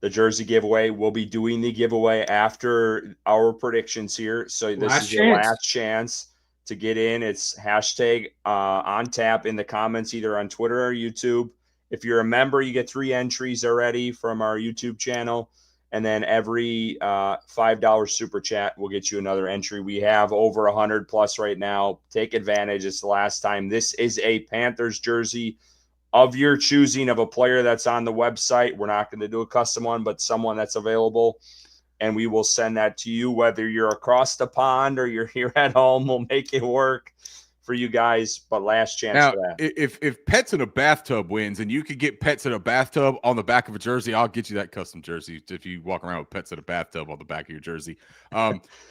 the jersey giveaway. We'll be doing the giveaway after our predictions here. So this is your last chance to get in. It's hashtag on tap in the comments, either on Twitter or YouTube. If you're a member, you get 3 entries already from our YouTube channel. And then every $5 super chat will get you another entry. We have over 100 plus right now. Take advantage. It's the last time. This is a Panthers jersey of your choosing, of a player that's on the website. We're not going to do a custom one, but someone that's available. And we will send that to you, whether you're across the pond or you're here at home. We'll make it work for you guys, but last chance now, for that. If Pets in a Bathtub wins and you could get Pets in a Bathtub on the back of a jersey, I'll get you that custom jersey if you walk around with Pets in a Bathtub on the back of your jersey.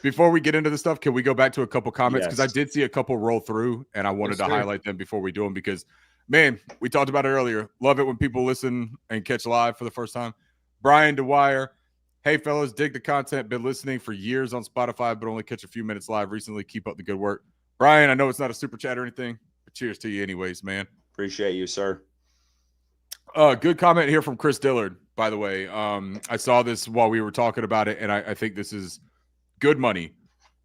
Before we get into the stuff, can we go back to a couple comments? Because I did see a couple roll through, and I wanted to highlight them before we do them because, man, we talked about it earlier. Love it when people listen and catch live for the first time. Brian DeWire, hey, fellas, dig the content. Been listening for years on Spotify, but only catch a few minutes live recently. Keep up the good work. Brian, I know it's not a super chat or anything, but cheers to you anyways, man. Appreciate you, sir. Good comment here from Chris Dillard, by the way. I saw this while we were talking about it, and I think this is good money.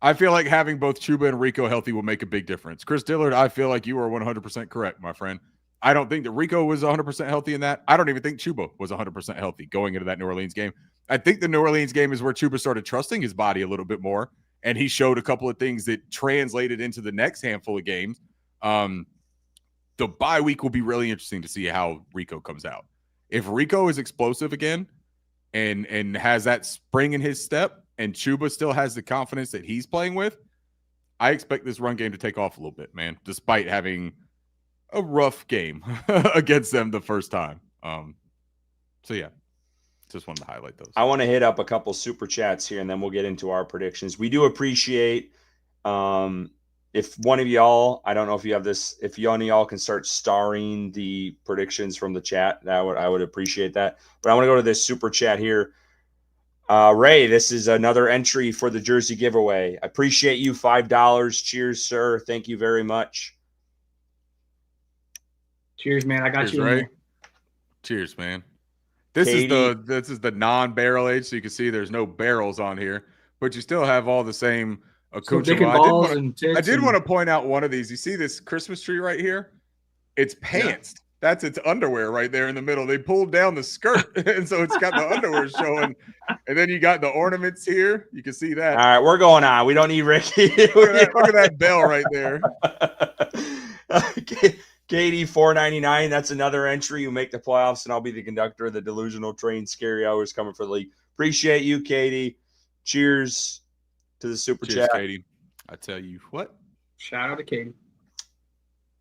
I feel like having both Chuba and Rico healthy will make a big difference. Chris Dillard, I feel like you are 100% correct, my friend. I don't think that Rico was 100% healthy in that. I don't even think Chuba was 100% healthy going into that New Orleans game. I think the New Orleans game is where Chuba started trusting his body a little bit more. And he showed a couple of things that translated into the next handful of games. The bye week will be really interesting to see how Rico comes out. If Rico is explosive again and has that spring in his step, and Chuba still has the confidence that he's playing with, I expect this run game to take off a little bit, man, despite having a rough game against them the first time. So, yeah. Just wanted to highlight those. I want to hit up a couple super chats here, and then we'll get into our predictions. We do appreciate if one of y'all, I don't know if you have this, if one of y'all can start starring the predictions from the chat, I would appreciate that. But I want to go to this super chat here. Ray, this is another entry for the jersey giveaway. I appreciate you, $5. Cheers, sir. Thank you very much. Cheers, man. I got Cheers, you. right? Cheers, man. This is the non-barrel age, so you can see there's no barrels on here, but you still have all the same accoutrement. I did want to point out one of these. You see this Christmas tree right here? It's pants. Yeah. That's its underwear right there in the middle. They pulled down the skirt, and so it's got the underwear showing. And then you got the ornaments here. You can see that. All right, we're going on. We don't need Ricky. Look at that bell right there. Katie, $4.99. That's another entry. You make the playoffs, and I'll be the conductor of the delusional train. Scary hours coming for the league. Appreciate you, Katie. Cheers to the super chat, Katie. I tell you what. Shout out to Katie.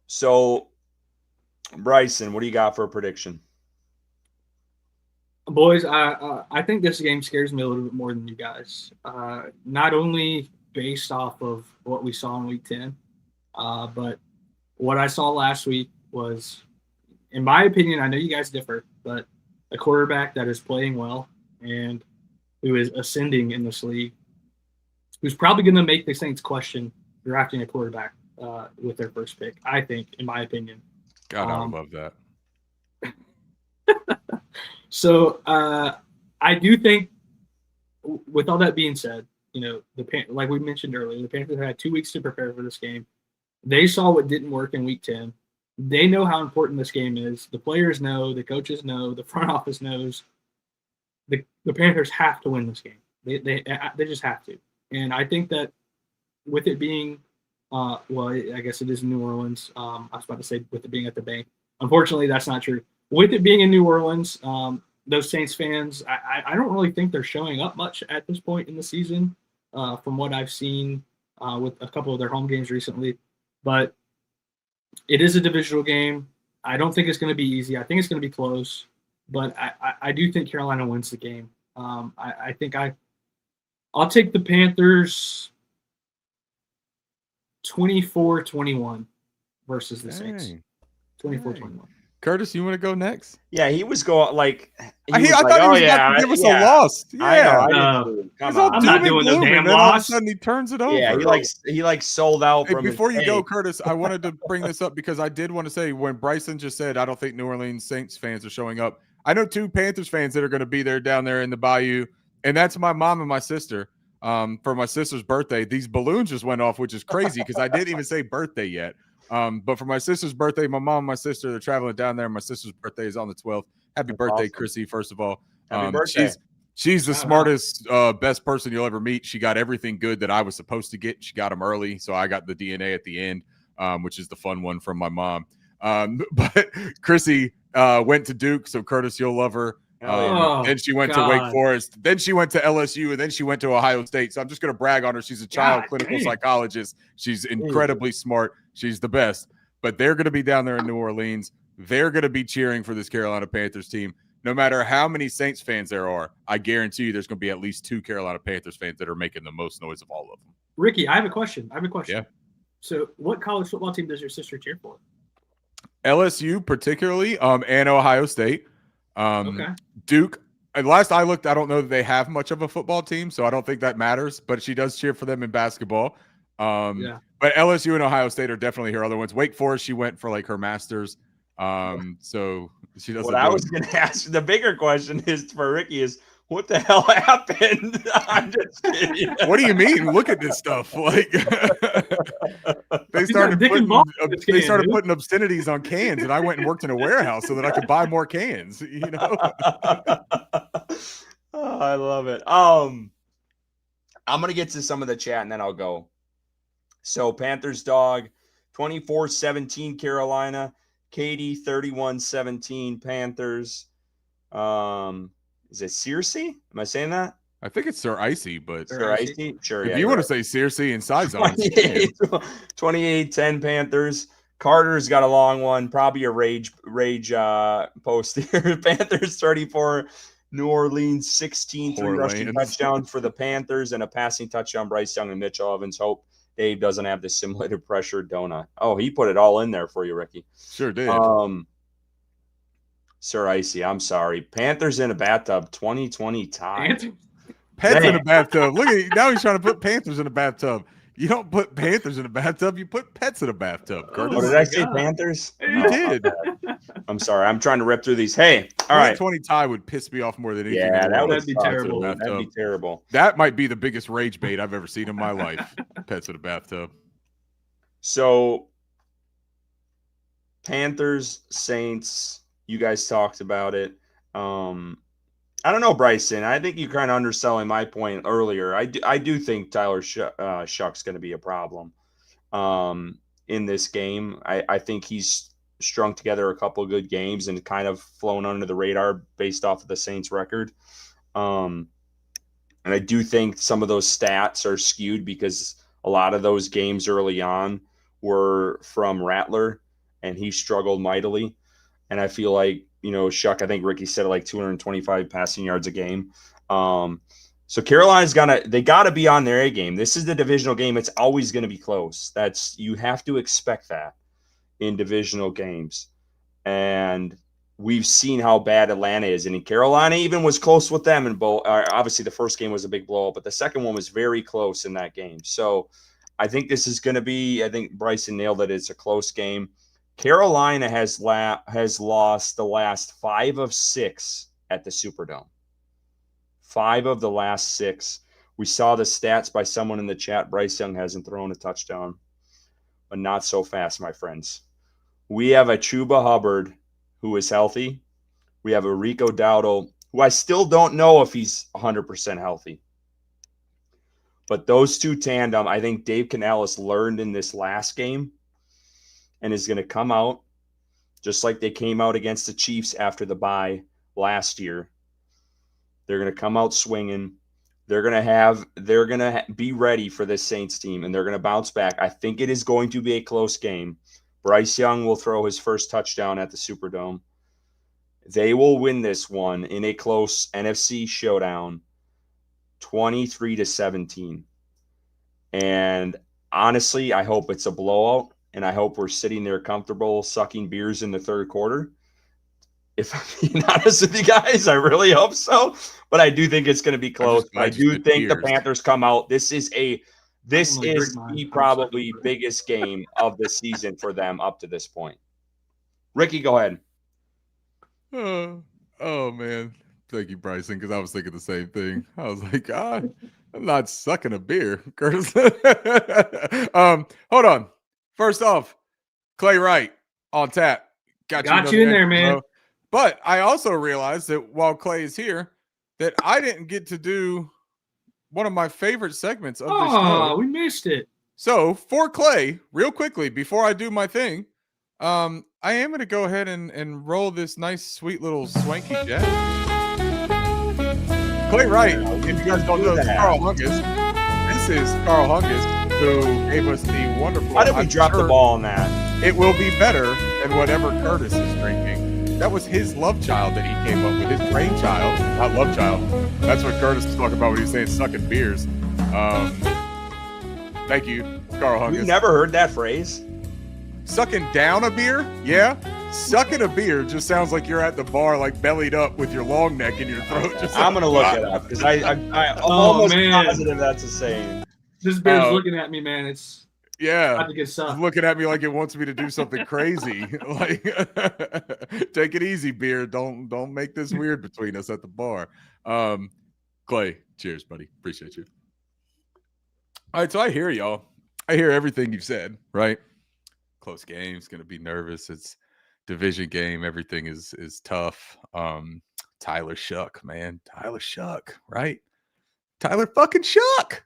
So, Bryson, what do you got for a prediction? Boys, I think this game scares me a little bit more than you guys. Not only based off of what we saw in Week 10, but what I saw last week was, in my opinion, I know you guys differ, but a quarterback that is playing well and who is ascending in this league, who's probably going to make the Saints question drafting a quarterback with their first pick, I think, in my opinion. God, I would love that. So I do think, with all that being said, like we mentioned earlier, the Panthers had 2 weeks to prepare for this game. They saw what didn't work in Week 10. They know how important this game is. The players know, the coaches know, the front office knows. The Panthers have to win this game. They just have to. And I think that with it being, I guess it is in New Orleans. I was about to say with it being at the bank. Unfortunately, that's not true. With it being in New Orleans, those Saints fans, I don't really think they're showing up much at this point in the season from what I've seen with a couple of their home games recently. But it is a divisional game. I don't think it's going to be easy. I think it's going to be close. But I do think Carolina wins the game. I think I'll take the Panthers 24-21 versus the Saints. 24-21. Curtis, you want to go next? Yeah, he was going like. I thought he was about to give us a loss. Yeah, I know. I'm not doing no damn loss. All of a sudden, he turns it over. Yeah, he sold out. Hey, before you go, Curtis, I wanted to bring this up because I did want to say when Bryson just said I don't think New Orleans Saints fans are showing up. I know 2 Panthers fans that are going to be there down there in the Bayou, and that's my mom and my sister. For my sister's birthday, these balloons just went off, which is crazy because I didn't even say birthday yet. But for my sister's birthday, my mom and my sister, they're traveling down there. My sister's birthday is on the 12th. Happy birthday, awesome. Chrissy, first of all. Happy birthday. She's the smartest, best person you'll ever meet. She got everything good that I was supposed to get. She got them early, so I got the DNA at the end, which is the fun one from my mom. But Chrissy went to Duke, so Curtis, you'll love her. Then she went to Wake Forest. Then she went to LSU, and then she went to Ohio State. So I'm just going to brag on her. She's a child clinical psychologist. She's incredibly smart. She's the best. But they're going to be down there in New Orleans. They're going to be cheering for this Carolina Panthers team. No matter how many Saints fans there are, I guarantee you there's going to be at least 2 Carolina Panthers fans that are making the most noise of all of them. Ricky, I have a question. Yeah. So what college football team does your sister cheer for? LSU particularly, and Ohio State. Okay. Duke, last I looked, I don't know that they have much of a football team, so I don't think that matters, but she does cheer for them in basketball. But LSU and Ohio State are definitely her other ones. Wake Forest, she went for like her master's. So she doesn't. What I was going to ask, the bigger question is for Ricky is, what the hell happened? I'm just kidding. What do you mean? Look at this stuff. Like they started putting obscenities on cans, and I went and worked in a warehouse so that I could buy more cans. Oh, I love it. I'm gonna get to some of the chat and then I'll go. So Panthers dog 24-17 Carolina. Katie 31-17 Panthers. Is it Searcy? Am I saying that? I think it's Sir Icy, but Sir Icy? Sure. If you want to say Searcy and side zones, 28-10 Panthers. Carter's got a long one, probably a rage post here. Panthers 34, New Orleans 16, 3 rushing touchdowns for the Panthers and a passing touchdown. Bryce Young and Mitchell Evans. Hope Dave doesn't have the simulated pressure donut. Oh, he put it all in there for you, Ricky. Sure did. Sir Icy, I'm sorry. Panthers in a bathtub, 2020 tie. Pets in a bathtub. Look at you. Now he's trying to put Panthers in a bathtub. You don't put Panthers in a bathtub. You put pets in a bathtub, Curtis. Oh, did I say Panthers? You did. I'm sorry. I'm trying to rip through these. Hey, all right. 20 tie would piss me off more than anything. Yeah, that would be terrible. That'd be terrible. That might be the biggest rage bait I've ever seen in my life. Pets in a bathtub. So, Panthers, Saints, you guys talked about it. I don't know, Bryson. I think you're kind of underselling my point earlier. I do think Tyler Shuck's going to be a problem in this game. I think he's strung together a couple of good games and kind of flown under the radar based off of the Saints record. And I do think some of those stats are skewed because a lot of those games early on were from Rattler, and he struggled mightily. And I feel like, Shuck, I think Ricky said like 225 passing yards a game. So Carolina's they gotta be on their A game. This is the divisional game. It's always going to be close. You have to expect that in divisional games. And we've seen how bad Atlanta is. And Carolina even was close with them in both. Obviously, the first game was a big blowout, but the second one was very close in that game. So I think this is going to be, I think Bryson nailed it. It's a close game. Carolina has lost the last 5 of 6 at the Superdome. 5 of the last 6. We saw the stats by someone in the chat. Bryce Young hasn't thrown a touchdown, but not so fast, my friends. We have a Chuba Hubbard who is healthy. We have a Rico Dowdle, who I still don't know if he's 100% healthy. But those two tandem, I think Dave Canales learned in this last game and is going to come out just like they came out against the Chiefs after the bye last year. They're going to come out swinging. They're going to be ready for this Saints team, and they're going to bounce back. I think it is going to be a close game. Bryce Young will throw his first touchdown at the Superdome. They will win this one in a close NFC showdown, 23-17. And honestly, I hope it's a blowout, and I hope we're sitting there comfortable sucking beers in the third quarter. If I'm being honest with you guys, I really hope so. But I do think it's going to be close. I do think the Panthers come out. This is the probably biggest game of the season for them up to this point. Ricky, go ahead. Oh man. Thank you, Bryson, because I was thinking the same thing. I was like, I'm not sucking a beer, Curtis. Hold on. First off, Clay Wright on tap. Got you in there, man. But I also realized that while Clay is here, that I didn't get to do one of my favorite segments of the show. Oh, we missed it. So for Clay, real quickly, before I do my thing, I am going to go ahead and roll this nice, sweet little swanky jazz. Clay Wright, if you guys don't know, this is Carl Hungus. This is Carl Hungus, who gave us the wonderful... Why did we drop the ball on that? It will be better than whatever Curtis is drinking. That was his love child that he came up with, his brainchild, not love child. That's what Curtis was talking about when he was saying sucking beers. Thank you, Carl Hungus. You've never heard that phrase? Sucking down a beer? Yeah. Sucking a beer just sounds like you're at the bar, like bellied up with your long neck in your throat. I'm going to look it up because I'm almost positive that's a saying. This beer's looking at me, man. It's looking at me like it wants me to do something crazy. Like, take it easy, beer. Don't make this weird between us at the bar. Clay, cheers, buddy. Appreciate you. All right, so I hear y'all. I hear everything you've said, right? Close game. It's going to be nervous. It's division game. Everything is tough. Tyler Shuck, man. Tyler Shuck, right? Tyler fucking Shuck.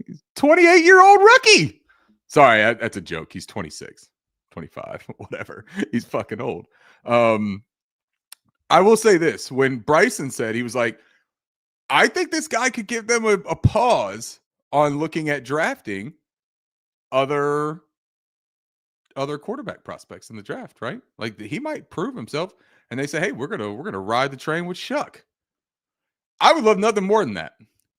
He's 28-year-old rookie. Sorry, that's a joke. He's 26, 25, whatever. He's fucking old. I will say this. When Bryson said, he was like, I think this guy could give them a pause on looking at drafting other quarterback prospects in the draft, right? Like he might prove himself. And they say, hey, we're gonna ride the train with Shuck. I would love nothing more than that.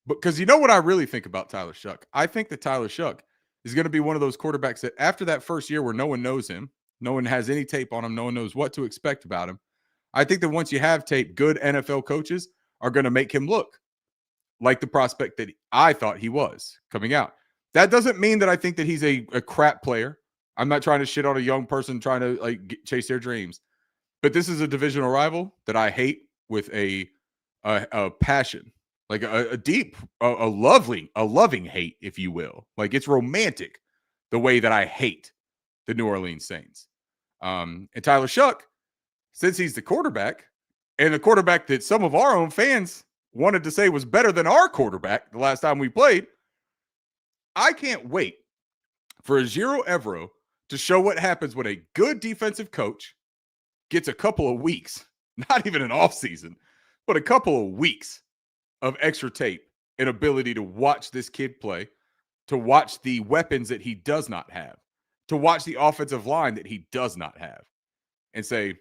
Because you know what I really think about Tyler Shuck? I think that Tyler Shuck is going to be one of those quarterbacks that after that first year where no one knows him, no one has any tape on him, no one knows what to expect about him. I think that once you have tape, good NFL coaches are going to make him look like the prospect that I thought he was coming out. That doesn't mean that I think that he's a crap player. I'm not trying to shit on a young person trying to chase their dreams. But this is a divisional rival that I hate with a passion, like a deep, a loving hate, if you will. Like it's romantic the way that I hate the New Orleans Saints. And Tyler Shuck, since he's the quarterback, and the quarterback that some of our own fans wanted to say was better than our quarterback the last time we played, I can't wait for Ejiro Evero to show what happens when a good defensive coach gets a couple of weeks, not even an offseason, but a couple of weeks of extra tape and ability to watch this kid play, to watch the weapons that he does not have, to watch the offensive line that he does not have, and say,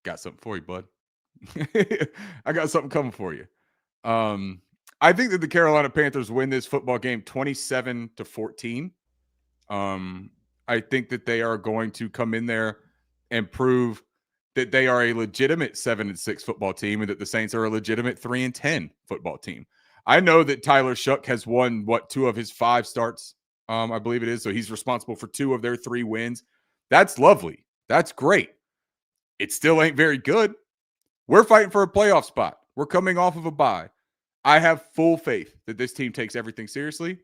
got something for you, bud. I got something coming for you. I think that the Carolina Panthers win this football game 27-14. I think that they are going to come in there and prove that they are a legitimate 7-6 football team and that the Saints are a legitimate 3-10 football team. I know that Tyler Shuck has won 2 of his 5 starts, I believe it is. So he's responsible for 2 of their 3 wins. That's lovely. That's great. It still ain't very good. We're fighting for a playoff spot. We're coming off of a bye. I have full faith that this team takes everything seriously.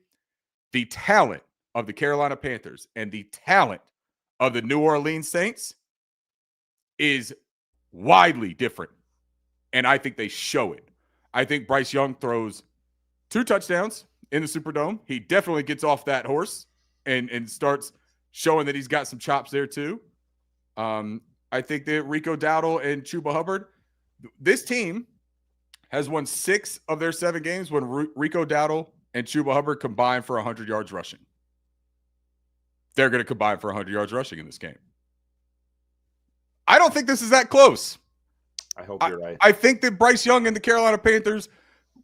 The talent of the Carolina Panthers and the talent of the New Orleans Saints is widely different. And I think they show it. I think Bryce Young throws 2 touchdowns in the Superdome. He definitely gets off that horse and starts showing that he's got some chops there too. I think that Rico Dowdle and Chuba Hubbard, this team has won 6 of their 7 games when Rico Dowdle and Chuba Hubbard combined for 100 yards rushing. They're going to combine for 100 yards rushing in this game. I don't think this is that close. I hope you're right. I think that Bryce Young and the Carolina Panthers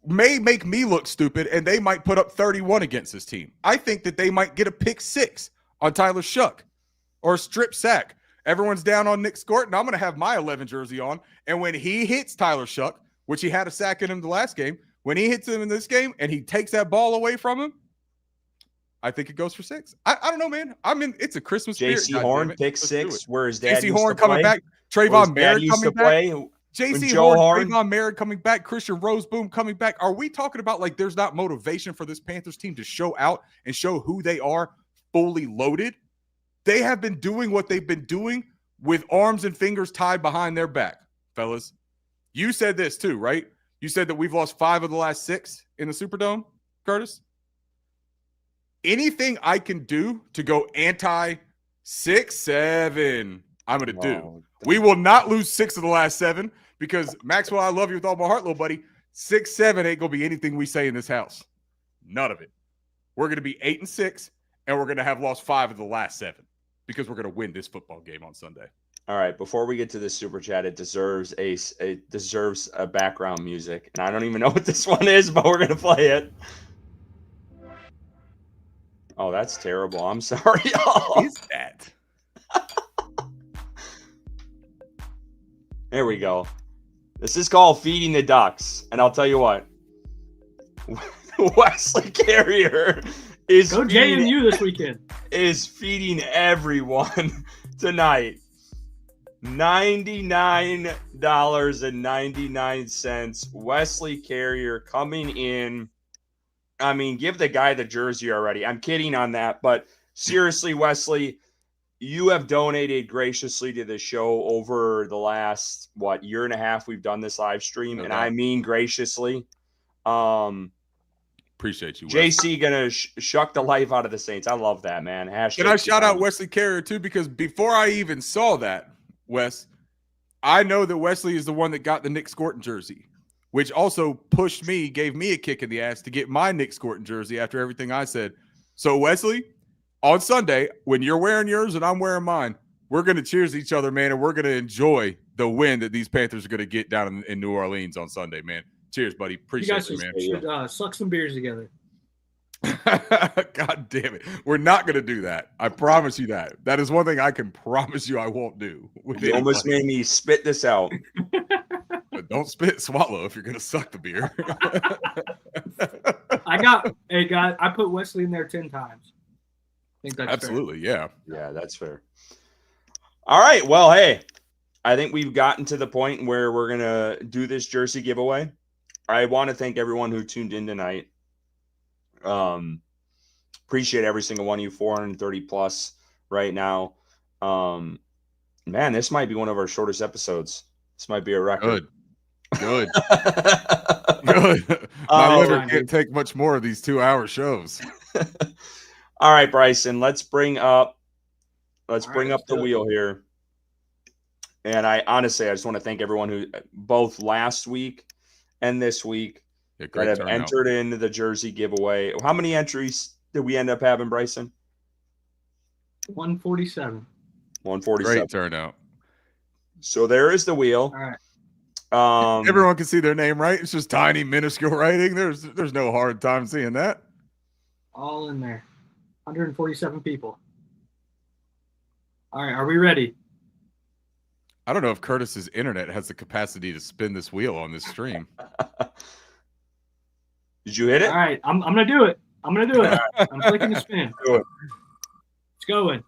may make me look stupid, and they might put up 31 against this team. I think that they might get a pick 6 on Tyler Shuck or a strip sack. Everyone's down on Nick Scort, and I'm going to have my 11 jersey on. And when he hits Tyler Shuck, which he had a sack in him the last game, when he hits him in this game and he takes that ball away from him, I think it goes for 6. I don't know, man. It's a Christmas spirit. J.C. Horn, pick 6, where his dad J.C. Horn coming back. Trayvon Merritt coming back. J.C. Horn, Trayvon Merritt coming back. Christian Roseboom coming back. Are we talking about like there's not motivation for this Panthers team to show out and show who they are fully loaded? They have been doing what they've been doing with arms and fingers tied behind their back, fellas. You said this too, right? You said that we've lost 5 of the last 6 in the Superdome, Curtis. Anything I can do to go anti-6-7, I'm going to do. We will not lose 6 of the last 7 because, Maxwell, I love you with all my heart, little buddy. 6-7 ain't going to be anything we say in this house. None of it. We're going to be 8-6, and we're going to have lost 5 of the last 7 because we're going to win this football game on Sunday. All right, before we get to the super chat, it deserves a background music, and I don't even know what this one is, but we're going to play it. Oh, that's terrible. I'm sorry. What is that? There we go. This is called Feeding the Ducks. And I'll tell you what. Wesley Carrier is Go JMU this weekend. Is feeding everyone tonight. $99.99. Wesley Carrier coming in. I mean, give the guy the jersey already. I'm kidding on that, but seriously, Wesley, you have donated graciously to the show over the last, year and a half we've done this live stream, and I mean graciously. Appreciate you, Wesley. JC gonna shuck the life out of the Saints. I love that, man. Can I shout out Wesley Carrier, too? Because before I even saw that, Wes, I know that Wesley is the one that got the Nick Scorton jersey, which also gave me a kick in the ass to get my Nick Scorton jersey after everything I said. So, Wesley, on Sunday, when you're wearing yours and I'm wearing mine, we're going to cheers each other, man, and we're going to enjoy the win that these Panthers are going to get down in New Orleans on Sunday, man. Cheers, buddy. Appreciate it, man. You guys should suck some beers together. God damn it. We're not going to do that. I promise you that. That is one thing I can promise you I won't do. You almost made me spit this out. But don't spit, swallow if you're going to suck the beer. I put Wesley in there 10 times. I think that's absolutely fair. Yeah, that's fair. All right, well, hey, I think we've gotten to the point where we're going to do this jersey giveaway. I want to thank everyone who tuned in tonight. Appreciate every single one of you, 430 plus right now. Man, this might be one of our shortest episodes. This might be a record. Good. Good. My liver can't take much more of these 2-hour shows. All right, Bryson, let's bring up the wheel here. And I just want to thank everyone who both last week and this week that have entered into the jersey giveaway. How many entries did we end up having, Bryson? 147. 147. Great turnout. So there is the wheel. All right. Everyone can see their name, right? It's just tiny, minuscule writing. There's no hard time seeing that. All in there. 147 people. All right, are we ready? I don't know if Curtis's internet has the capacity to spin this wheel on this stream. Did you hit it? All right, I'm gonna do it. I'm clicking the spin. Do it. It's going.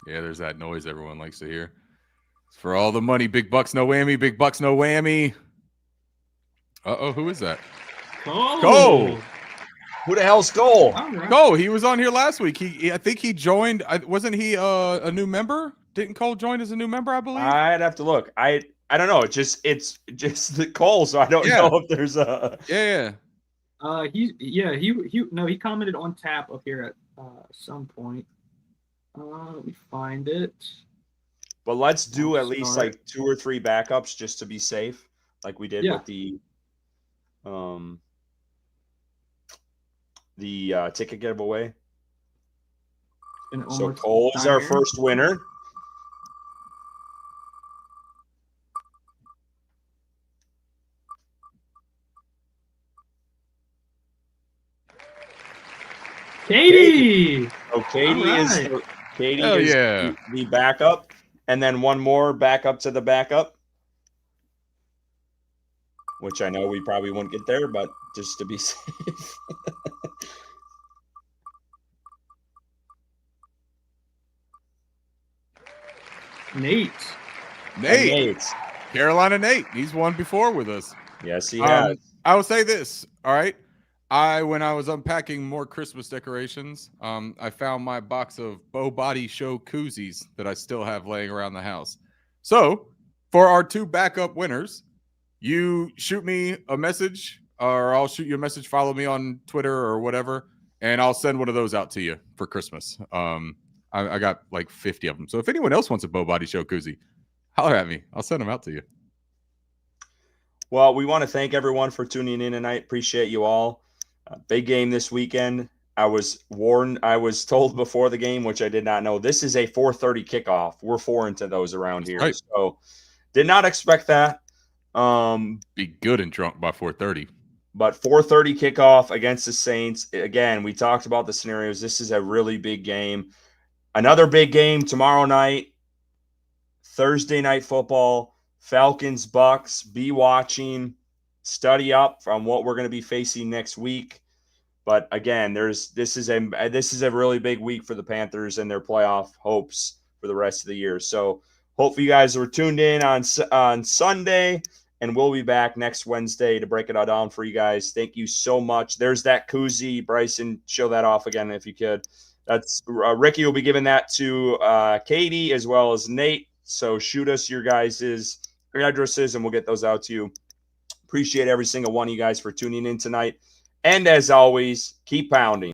Yeah, there's that noise everyone likes to hear. It's for all the money. Big bucks, no whammy. Big bucks, no whammy. Uh-oh, who is that? Cole. Who the hell's Cole? Right. Cole, he was on here last week. I think he joined. Wasn't he a new member? Didn't Cole join as a new member, I believe? I'd have to look. I don't know. It's just the Cole, so I don't know if there's a he commented on tap up here at some point. Let me find it. But let's do at least like 2 or 3 backups just to be safe, like we did with the ticket giveaway. So Cole is our first winner. Katie. So Katie is the backup, and then one more backup to the backup, which I know we probably won't get there, but just to be safe. Nate. Carolina Nate. He's won before with us. Yes, he has. I will say this. All right. When I was unpacking more Christmas decorations, I found my box of Bow Body Show koozies that I still have laying around the house. So for our 2 backup winners, you shoot me a message, or I'll shoot you a message, follow me on Twitter or whatever, and I'll send one of those out to you for Christmas. I got like 50 of them. So if anyone else wants a Bow Body Show koozie, holler at me. I'll send them out to you. Well, we want to thank everyone for tuning in tonight. Appreciate you all. Big game this weekend. I was told before the game, which I did not know, this is a 4:30 kickoff. We're foreign to those around here. Right. So did not expect that. Be good and drunk by 4:30. But 4:30 kickoff against the Saints. Again, we talked about the scenarios. This is a really big game. Another big game tomorrow night, Thursday night football, Falcons, Bucks. Be watching, study up on what we're going to be facing next week. But again, this is a really big week for the Panthers and their playoff hopes for the rest of the year. So hopefully you guys were tuned in on Sunday, and we'll be back next Wednesday to break it all down for you guys. Thank you so much. There's that koozie. Bryson, show that off again if you could. That's Ricky will be giving that to Katie as well as Nate. So shoot us your guys' addresses, and we'll get those out to you. Appreciate every single one of you guys for tuning in tonight. And as always, keep pounding.